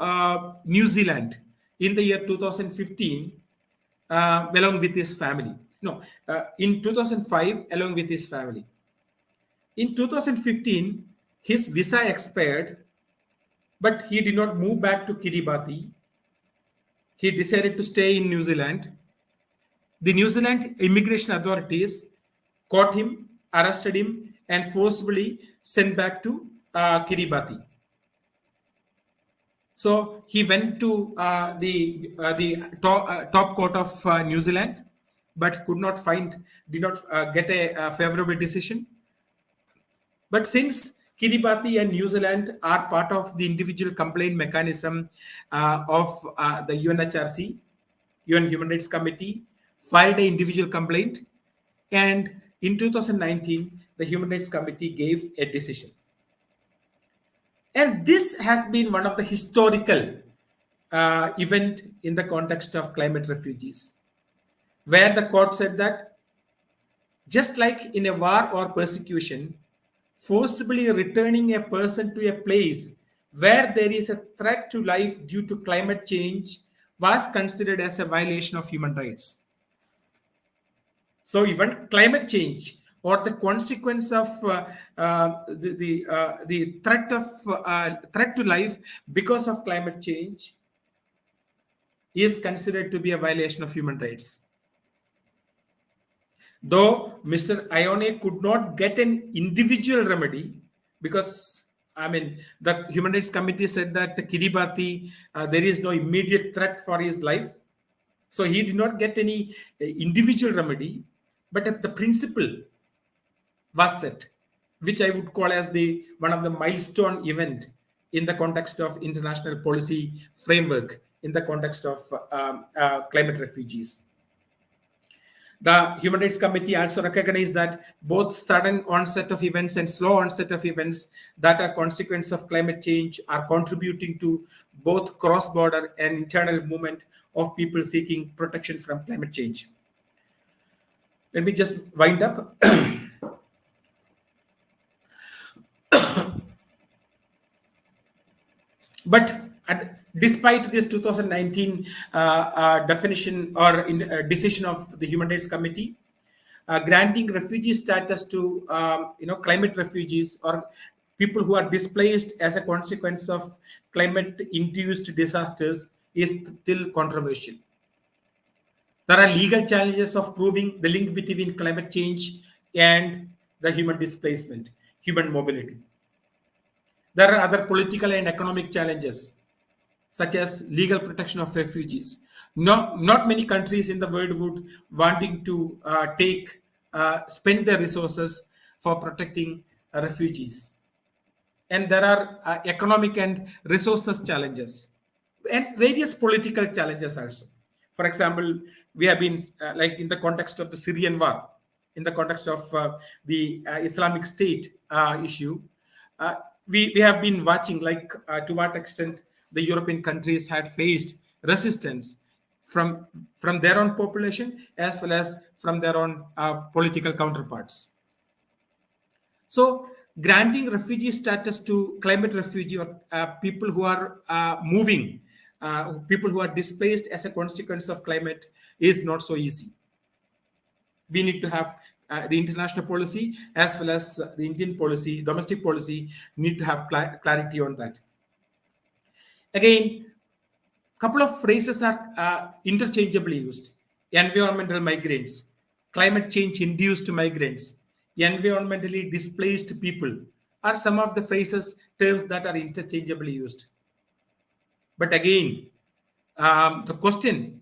New Zealand in the year 2015 along with his family. No, in 2005 along with his family. In 2015, his visa expired, but he did not move back to Kiribati. He decided to stay in New Zealand. The New Zealand immigration authorities caught him, arrested him, and forcibly sent back to Kiribati. So he went to the top court of New Zealand, but did not get a favorable decision. But since Kiribati and New Zealand are part of the individual complaint mechanism of the UNHRC, UN Human Rights Committee, filed an individual complaint, and in 2019, the Human Rights Committee gave a decision. And this has been one of the historical event in the context of climate refugees, where the court said that just like in a war or persecution, forcibly returning a person to a place where there is a threat to life due to climate change was considered as a violation of human rights. So even climate change or the consequence of the threat to life because of climate change is considered to be a violation of human rights. Though Mr. Ione could not get an individual remedy because, I mean, the Human Rights Committee said that Kiribati, there is no immediate threat for his life. So he did not get any individual remedy, but the principle was set, which I would call as the one of the milestone event in the context of international policy framework in the context of climate refugees. The Human Rights Committee also recognized that both sudden onset of events and slow onset of events that are consequence of climate change are contributing to both cross-border and internal movement of people seeking protection from climate change. Let me just wind up. But despite this 2019 definition or decision of the Human Rights Committee, granting refugee status to climate refugees or people who are displaced as a consequence of climate-induced disasters is still controversial. There are legal challenges of proving the link between climate change and the human displacement, human mobility. There are other political and economic challenges, such as legal protection of refugees. Not many countries in the world would wanting to spend their resources for protecting refugees. And there are economic and resources challenges and various political challenges also. For example, we have been like in the context of the Syrian war, in the context of the Islamic State issue, we have been watching to what extent the European countries had faced resistance from their own population as well as from their own political counterparts. So granting refugee status to climate refugee or people who are moving, people who are displaced as a consequence of climate is not so easy. We need to have the international policy as well as the Indian policy, domestic policy need to have clarity on that. Again, couple of phrases are interchangeably used. Environmental migrants, climate change induced migrants, environmentally displaced people are some of the phrases, terms that are interchangeably used. But again, the question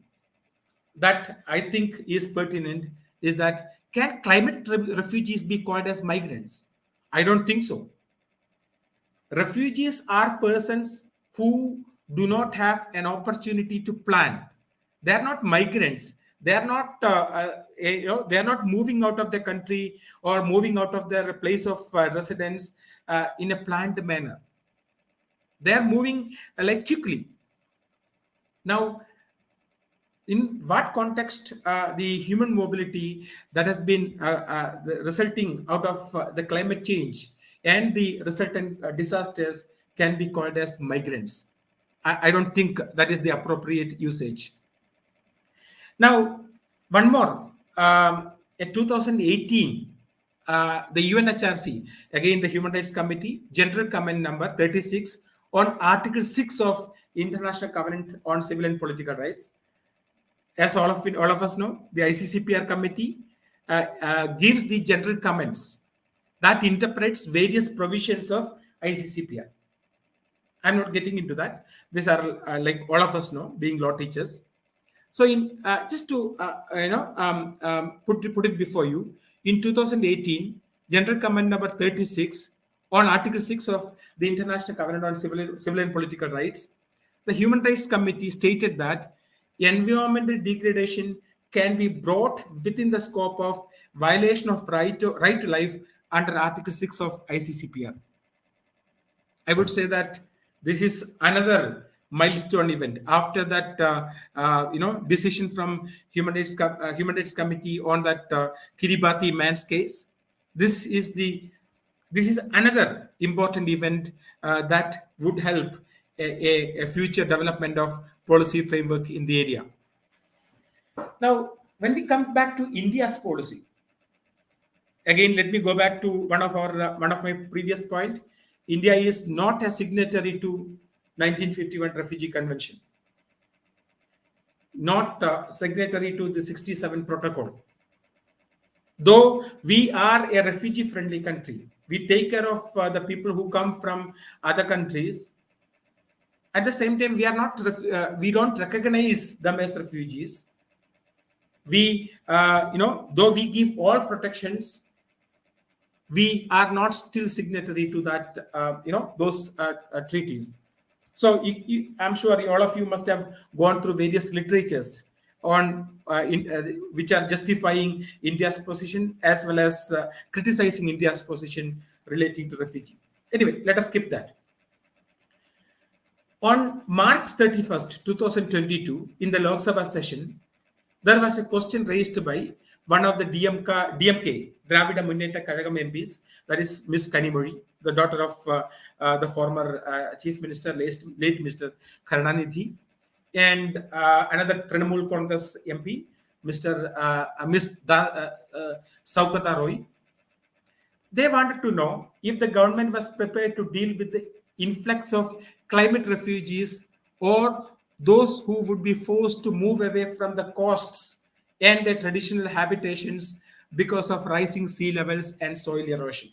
that I think is pertinent is that Can climate refugees be called as migrants? I don't think so. Refugees are persons who do not have an opportunity to plan. They are not migrants. They are not, they are not moving out of the country or moving out of their place of residence in a planned manner. They are moving like quickly. Now, in what context the human mobility that has been resulting out of the climate change and the resultant disasters can be called as migrants? I don't think that is the appropriate usage. Now, one more. In 2018, the UNHRC, again the Human Rights Committee, General Comment Number 36 on Article 6 of International Covenant on Civil and Political Rights. As all of us know, the ICCPR committee gives the general comments that interprets various provisions of ICCPR. I'm not getting into that. These are like all of us know, being law teachers. So, in just to put it before you, in 2018, General Comment Number 36 on Article 6 of the International Covenant on Civil and Political Rights, the Human Rights Committee stated that environmental degradation can be brought within the scope of violation of right to life under Article 6 of ICCPR. I would say that this is another milestone event after that decision from Human Rights Committee on that Kiribati man's case. This is another important event that would help a future development of policy framework in the area. Now, when we come back to India's policy, again, let me go back to one of my previous point. India is not a signatory to 1951 Refugee Convention, not signatory to the 67 Protocol. Though we are a refugee-friendly country, we take care of the people who come from other countries. At the same time, we don't recognize them as refugees. We, though we give all protections, we are not still signatory to that, those treaties. So I'm sure all of you must have gone through various literatures on which are justifying India's position as well as criticizing India's position relating to refugee. Anyway, let us skip that. On March 31st, 2022, in the Lok Sabha session, there was a question raised by one of the DMK, Dravida Munneta Kazhagam MPs, that is Miss Kanimozhi, the daughter of the former Chief Minister, late Mr. Karunanidhi, and another Trinamool Congress MP, Miss Saukata Roy. They wanted to know if the government was prepared to deal with the influx of climate refugees or those who would be forced to move away from the coasts and their traditional habitations because of rising sea levels and soil erosion.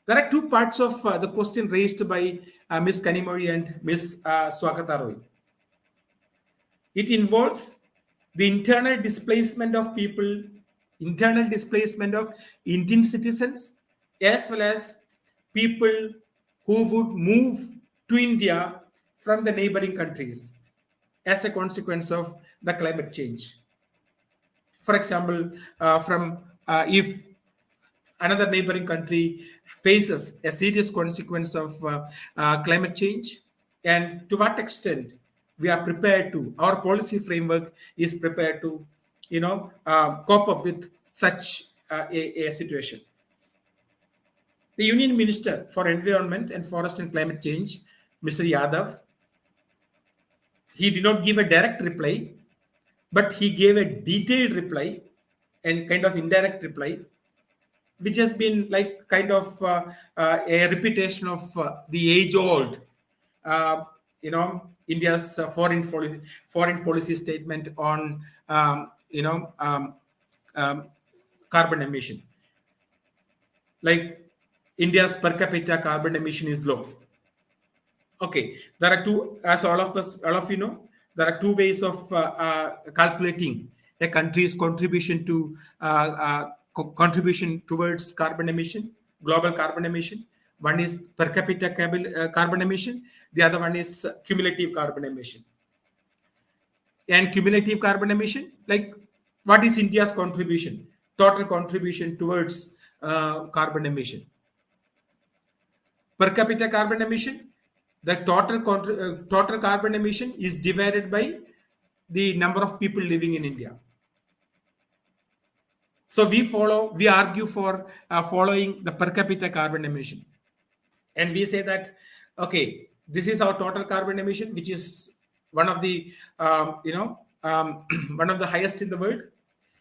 There are two parts of the question raised by Ms. Kanimozhi and Ms. Swagata Roy. It involves the internal displacement of people, internal displacement of Indian citizens, as well as people who would move to India from the neighboring countries as a consequence of the climate change. For example, if another neighboring country faces a serious consequence of climate change, and to what extent we are prepared to, our policy framework is prepared to, cope up with such a situation. The Union Minister for Environment and Forest and Climate Change, Mr. Yadav, he did not give a direct reply, but he gave a detailed reply and kind of indirect reply, which has been like kind of a repetition of the age-old, India's foreign policy statement on, carbon emission. Like India's per capita carbon emission is low. Okay, there are two, as all of you know, there are two ways of calculating a country's contribution to contribution towards carbon emission, global carbon emission. One is per capita carbon emission. The other one is cumulative carbon emission. And cumulative carbon emission, like what is India's contribution, total contribution towards carbon emission? Per capita carbon emission, the total carbon emission is divided by the number of people living in India. So we argue for following the per capita carbon emission, and we say that okay, this is our total carbon emission, which is one of the one of the highest in the world,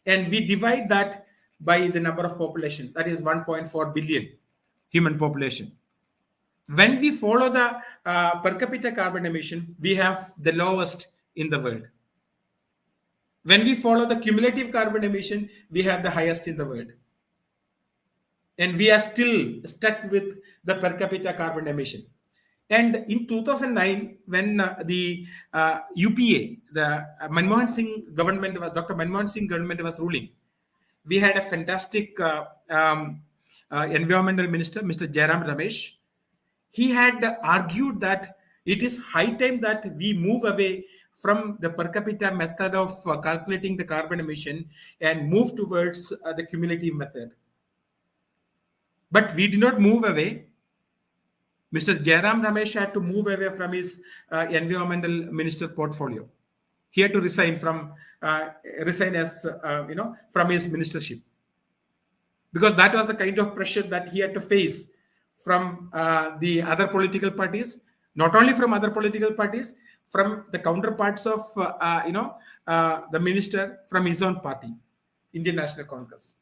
and we divide that by the number of population, that is 1.4 billion human population. When we follow the per capita carbon emission, we have the lowest in the world. When we follow the cumulative carbon emission, we have the highest in the world. And we are still stuck with the per capita carbon emission. And in 2009, when the UPA, the Manmohan Singh government, Dr. Manmohan Singh government was ruling, we had a fantastic environmental minister, Mr. Jairam Ramesh. He had argued that it is high time that we move away from the per capita method of calculating the carbon emission and move towards the cumulative method. But we did not move away. Mr. Jairam Ramesh had to move away from his environmental minister portfolio. He had to resign from from his ministership, because that was the kind of pressure that he had to face from the other political parties, not only from other political parties, from the counterparts of the minister from his own party, Indian National Congress.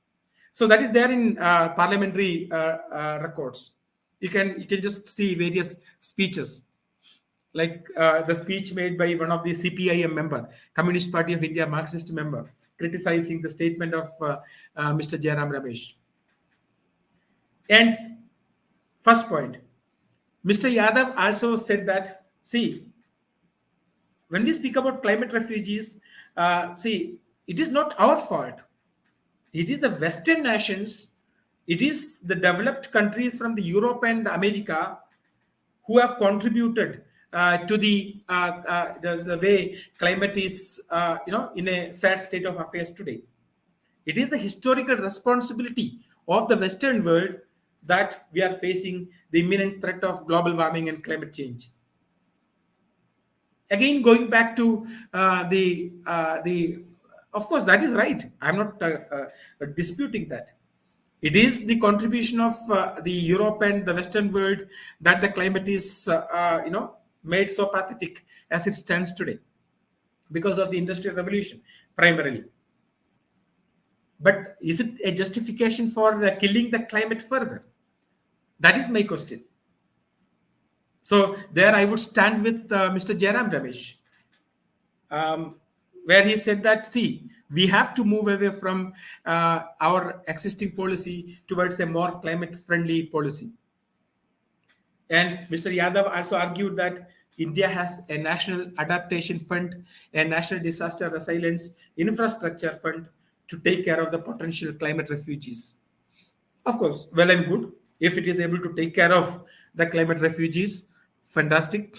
So that is there in parliamentary records. You can just see various speeches, like the speech made by one of the CPIM member, Communist Party of India Marxist member, criticizing the statement of Mr. Jairam Ramesh. And first point, Mr. Yadav also said that, see, when we speak about climate refugees, it is not our fault. It is the Western nations, it is the developed countries from the Europe and America who have contributed to the way climate is, in a sad state of affairs today. It is the historical responsibility of the Western world that we are facing the imminent threat of global warming and climate change. Again, going back to of course, that is right. I'm not disputing that. It is the contribution of the Europe and the Western world that the climate is, made so pathetic as it stands today, because of the Industrial Revolution, primarily. But is it a justification for killing the climate further? That is my question. So there I would stand with Mr. Jairam Ramesh, where he said that, see, we have to move away from our existing policy towards a more climate-friendly policy. And Mr. Yadav also argued that India has a national adaptation fund, a national disaster resilience infrastructure fund to take care of the potential climate refugees. Of course, well and good. If it is able to take care of the climate refugees, fantastic.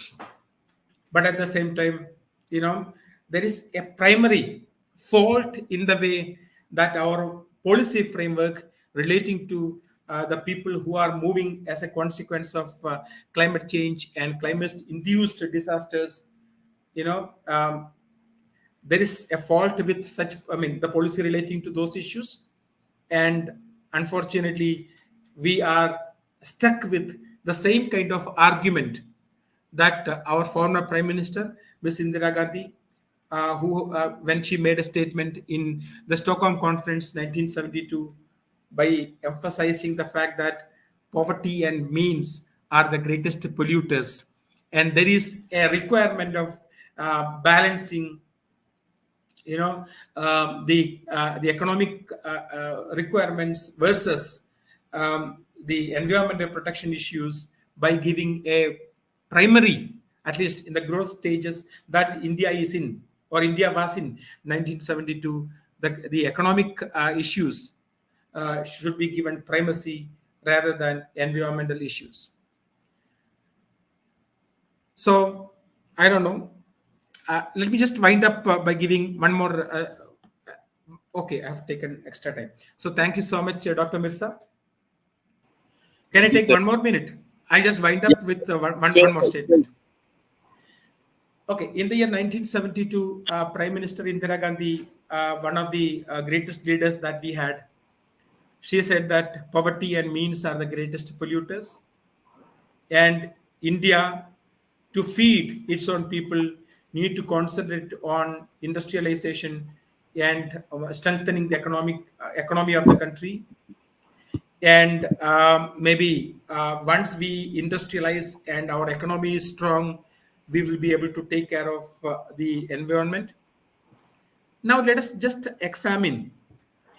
But at the same time, there is a primary fault in the way that our policy framework relating to the people who are moving as a consequence of climate change and climate-induced disasters, there is a fault with the policy relating to those issues. And unfortunately, we are stuck with the same kind of argument that our former Prime Minister, Ms. Indira Gandhi, when she made a statement in the Stockholm Conference 1972, by emphasizing the fact that poverty and means are the greatest polluters, and there is a requirement of balancing, the economic requirements versus the environmental protection issues, by giving a primary, at least in the growth stages that India is in, or India was in 1972, the economic issues should be given primacy rather than environmental issues. So I don't know. Let me just wind up by giving one more. Okay, I have taken extra time. So thank you so much, Dr. Mirza. Can I Thank you, take sir. one more minute? I'll just wind Yeah, up with sure, one more sir, sure. statement. Okay, in the year 1972, Prime Minister Indira Gandhi, one of the greatest leaders that we had, she said that poverty and means are the greatest polluters, and India, to feed its own people, need to concentrate on industrialization and strengthening the economy of the country. And maybe once we industrialize and our economy is strong, we will be able to take care of the environment. Now let us just examine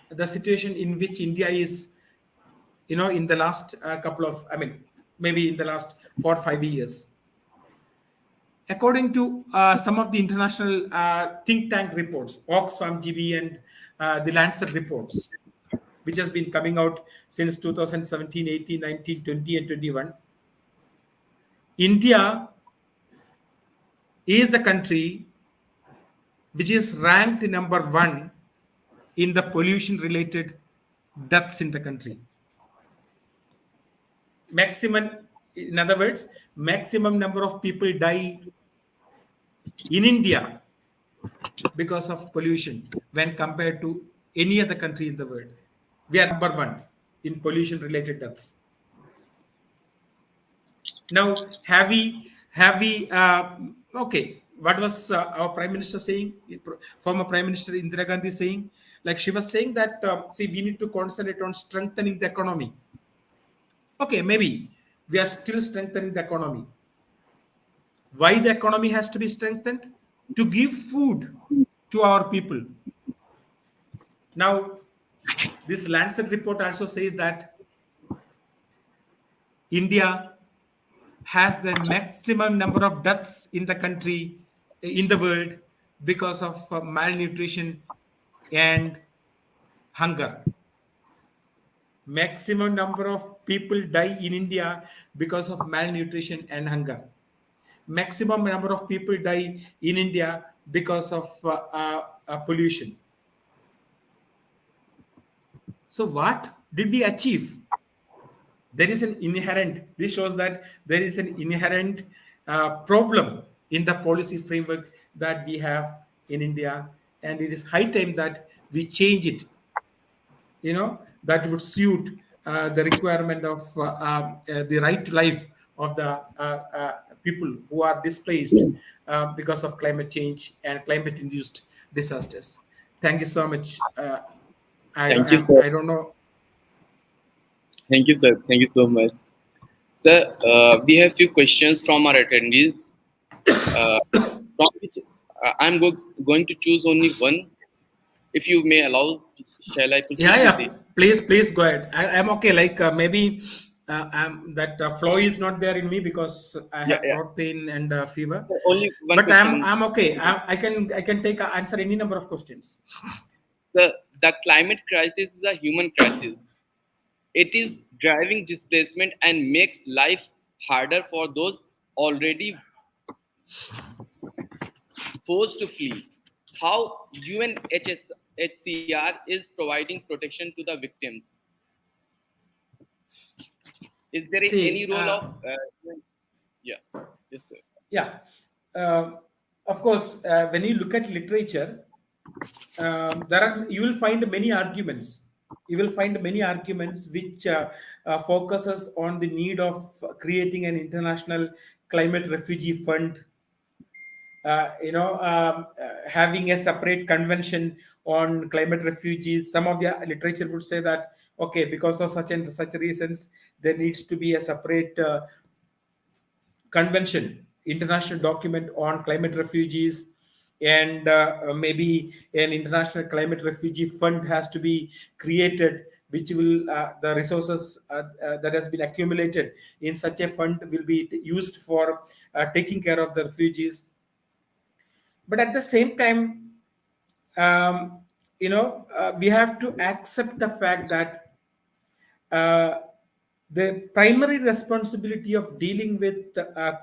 the situation in which India is, in the last couple of, maybe in the last 4 or 5 years. According to some of the international think tank reports, Oxfam, GB, and the Lancet reports, which has been coming out since 2017, 18, 19, 20, and 21, India is the country which is ranked number one in the pollution related deaths in the country. Maximum, in other words, maximum number of people die in India because of pollution when compared to any other country in the world. We are number one in pollution related deaths. Now, okay, what was our Prime Minister saying? Former Prime Minister Indira Gandhi saying, like she was saying that, see, we need to concentrate on strengthening the economy. Okay, maybe we are still strengthening the economy. Why the economy has to be strengthened? To give food to our people. Now, this Lancet report also says that India has the maximum number of deaths in the country, in the world, because of malnutrition and hunger. Maximum number of people die in India because of malnutrition and hunger. Maximum number of people die in India because of pollution. So what did we achieve? There is an inherent, this shows that there is an inherent problem in the policy framework that we have in India, and it is high time that we change it, that would suit the requirement of the right to life of the people who are displaced because of climate change and climate induced disasters. Thank you so much. Thank you, sir. I don't know. Thank you, sir. Thank you so much. Sir, we have few questions from our attendees, uh, from which going to choose only one. If you may allow, shall I Yeah, proceed with yeah. it? Please go ahead. I'm okay. Like maybe that flow is not there in me because I Yeah, have yeah. throat pain and fever. So only one But I'm question. I'm okay. I can take answer any number of questions. The climate crisis is a human crisis. It is driving displacement and makes life harder for those already forced to flee. How UNHCR is providing protection to the victims? Is there any See, role of yeah? Yes, sir. yeah. Uh, of course, when you look at literature, you will find many arguments. You will find many arguments which focuses on the need of creating an international climate refugee fund, having a separate convention on climate refugees. Some of the literature would say that, okay, because of such and such reasons, there needs to be a separate convention, international document on climate refugees, and maybe an international climate refugee fund has to be created, which will the resources that has been accumulated in such a fund will be used for taking care of the refugees. But at the same time, um, we have to accept the fact that uh, the primary responsibility of dealing with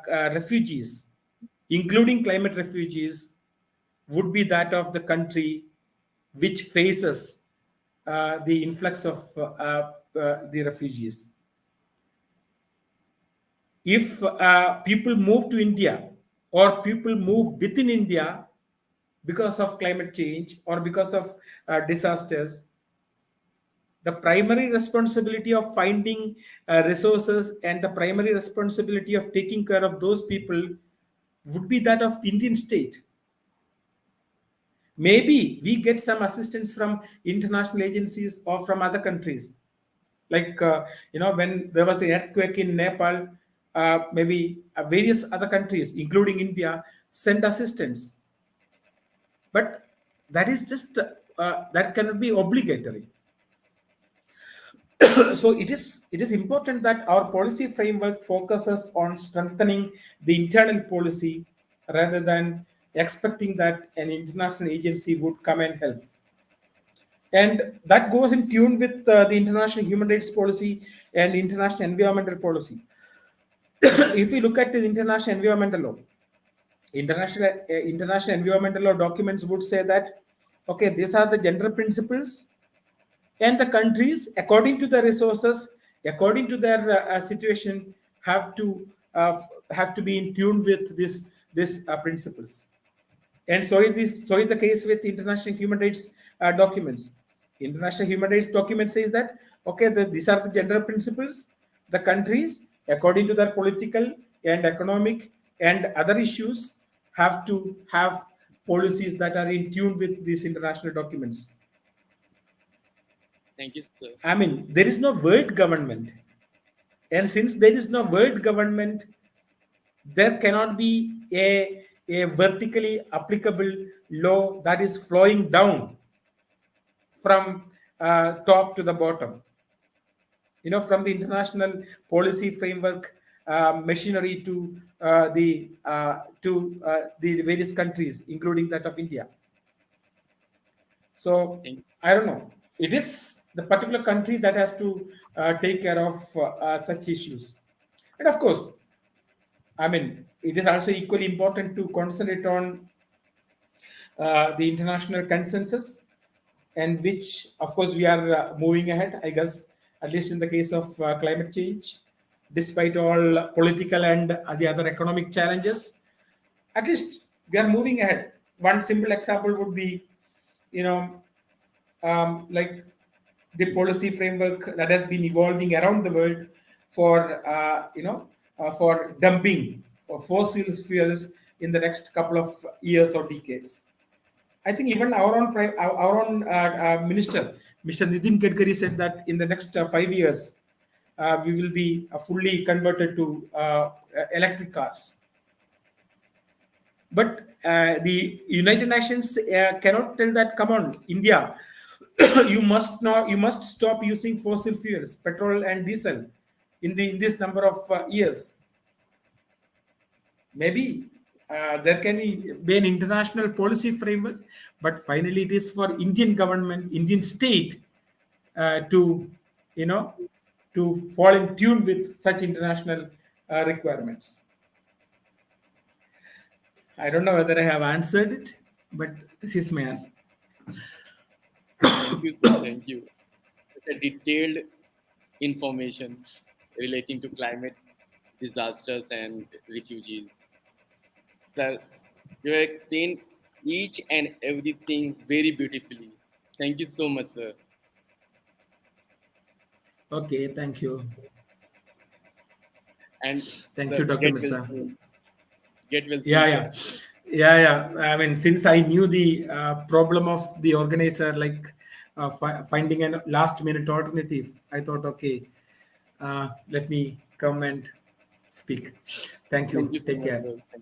refugees, including climate refugees, would be that of the country which faces the influx of the refugees. If people move to India or people move within India because of climate change or because of disasters, the primary responsibility of finding resources and the primary responsibility of taking care of those people would be that of Indian state. Maybe we get some assistance from international agencies or from other countries, like when there was an earthquake in Nepal, maybe various other countries including India sent assistance, but that is just that cannot be obligatory. So it is important that our policy framework focuses on strengthening the internal policy rather than expecting that an international agency would come and help. And that goes in tune with the international human rights policy and international environmental policy. If we look at the international environmental law, international environmental law documents would say that, okay, these are the general principles, and the countries, according to the resources, according to their situation, have to have to be in tune with this principles. And so is the case with international human rights documents. International human rights document says that, okay, these are the general principles. The countries, according to their political and economic and other issues, have to have policies that are in tune with these international documents. Thank you, sir. I mean, there is no world government. And since there is no world government, there cannot be a vertically applicable law that is flowing down from top to the bottom. From the international policy framework machinery to the various countries, including that of India. So Thank I don't know. It is the particular country that has to take care of such issues. And of course, I mean, it is also equally important to concentrate on the international consensus, and which, of course, we are moving ahead, I guess, at least in the case of climate change, despite all political and the other economic challenges. At least we are moving ahead. One simple example would be, you know, like the policy framework that has been evolving around the world for for dumping of fossil fuels in the next couple of years or decades. I think even our own minister, Mr. Nitin Gadkari, said that in the next 5 years we will be fully converted to electric cars. But the United Nations cannot tell that, come on, India, you must stop using fossil fuels, petrol and diesel, in this number of years. Maybe there can be an international policy framework, but finally it is for Indian government, Indian state, to you know to fall in tune with such international requirements. I don't know whether I have answered it, but this is my answer. thank you, sir. Thank you. Such a detailed information relating to climate disasters and refugees. Sir, you explained each and everything very beautifully. Thank you so much, sir. Okay, thank you. And Thank sir, you, Dr. get well Mirza. soon. Get well Yeah, soon, sir. yeah, yeah. I mean, since I knew the problem of the organizer, like finding a last minute alternative, I thought, okay, let me come and speak. Thank Thank you. you so Take much, care. sir.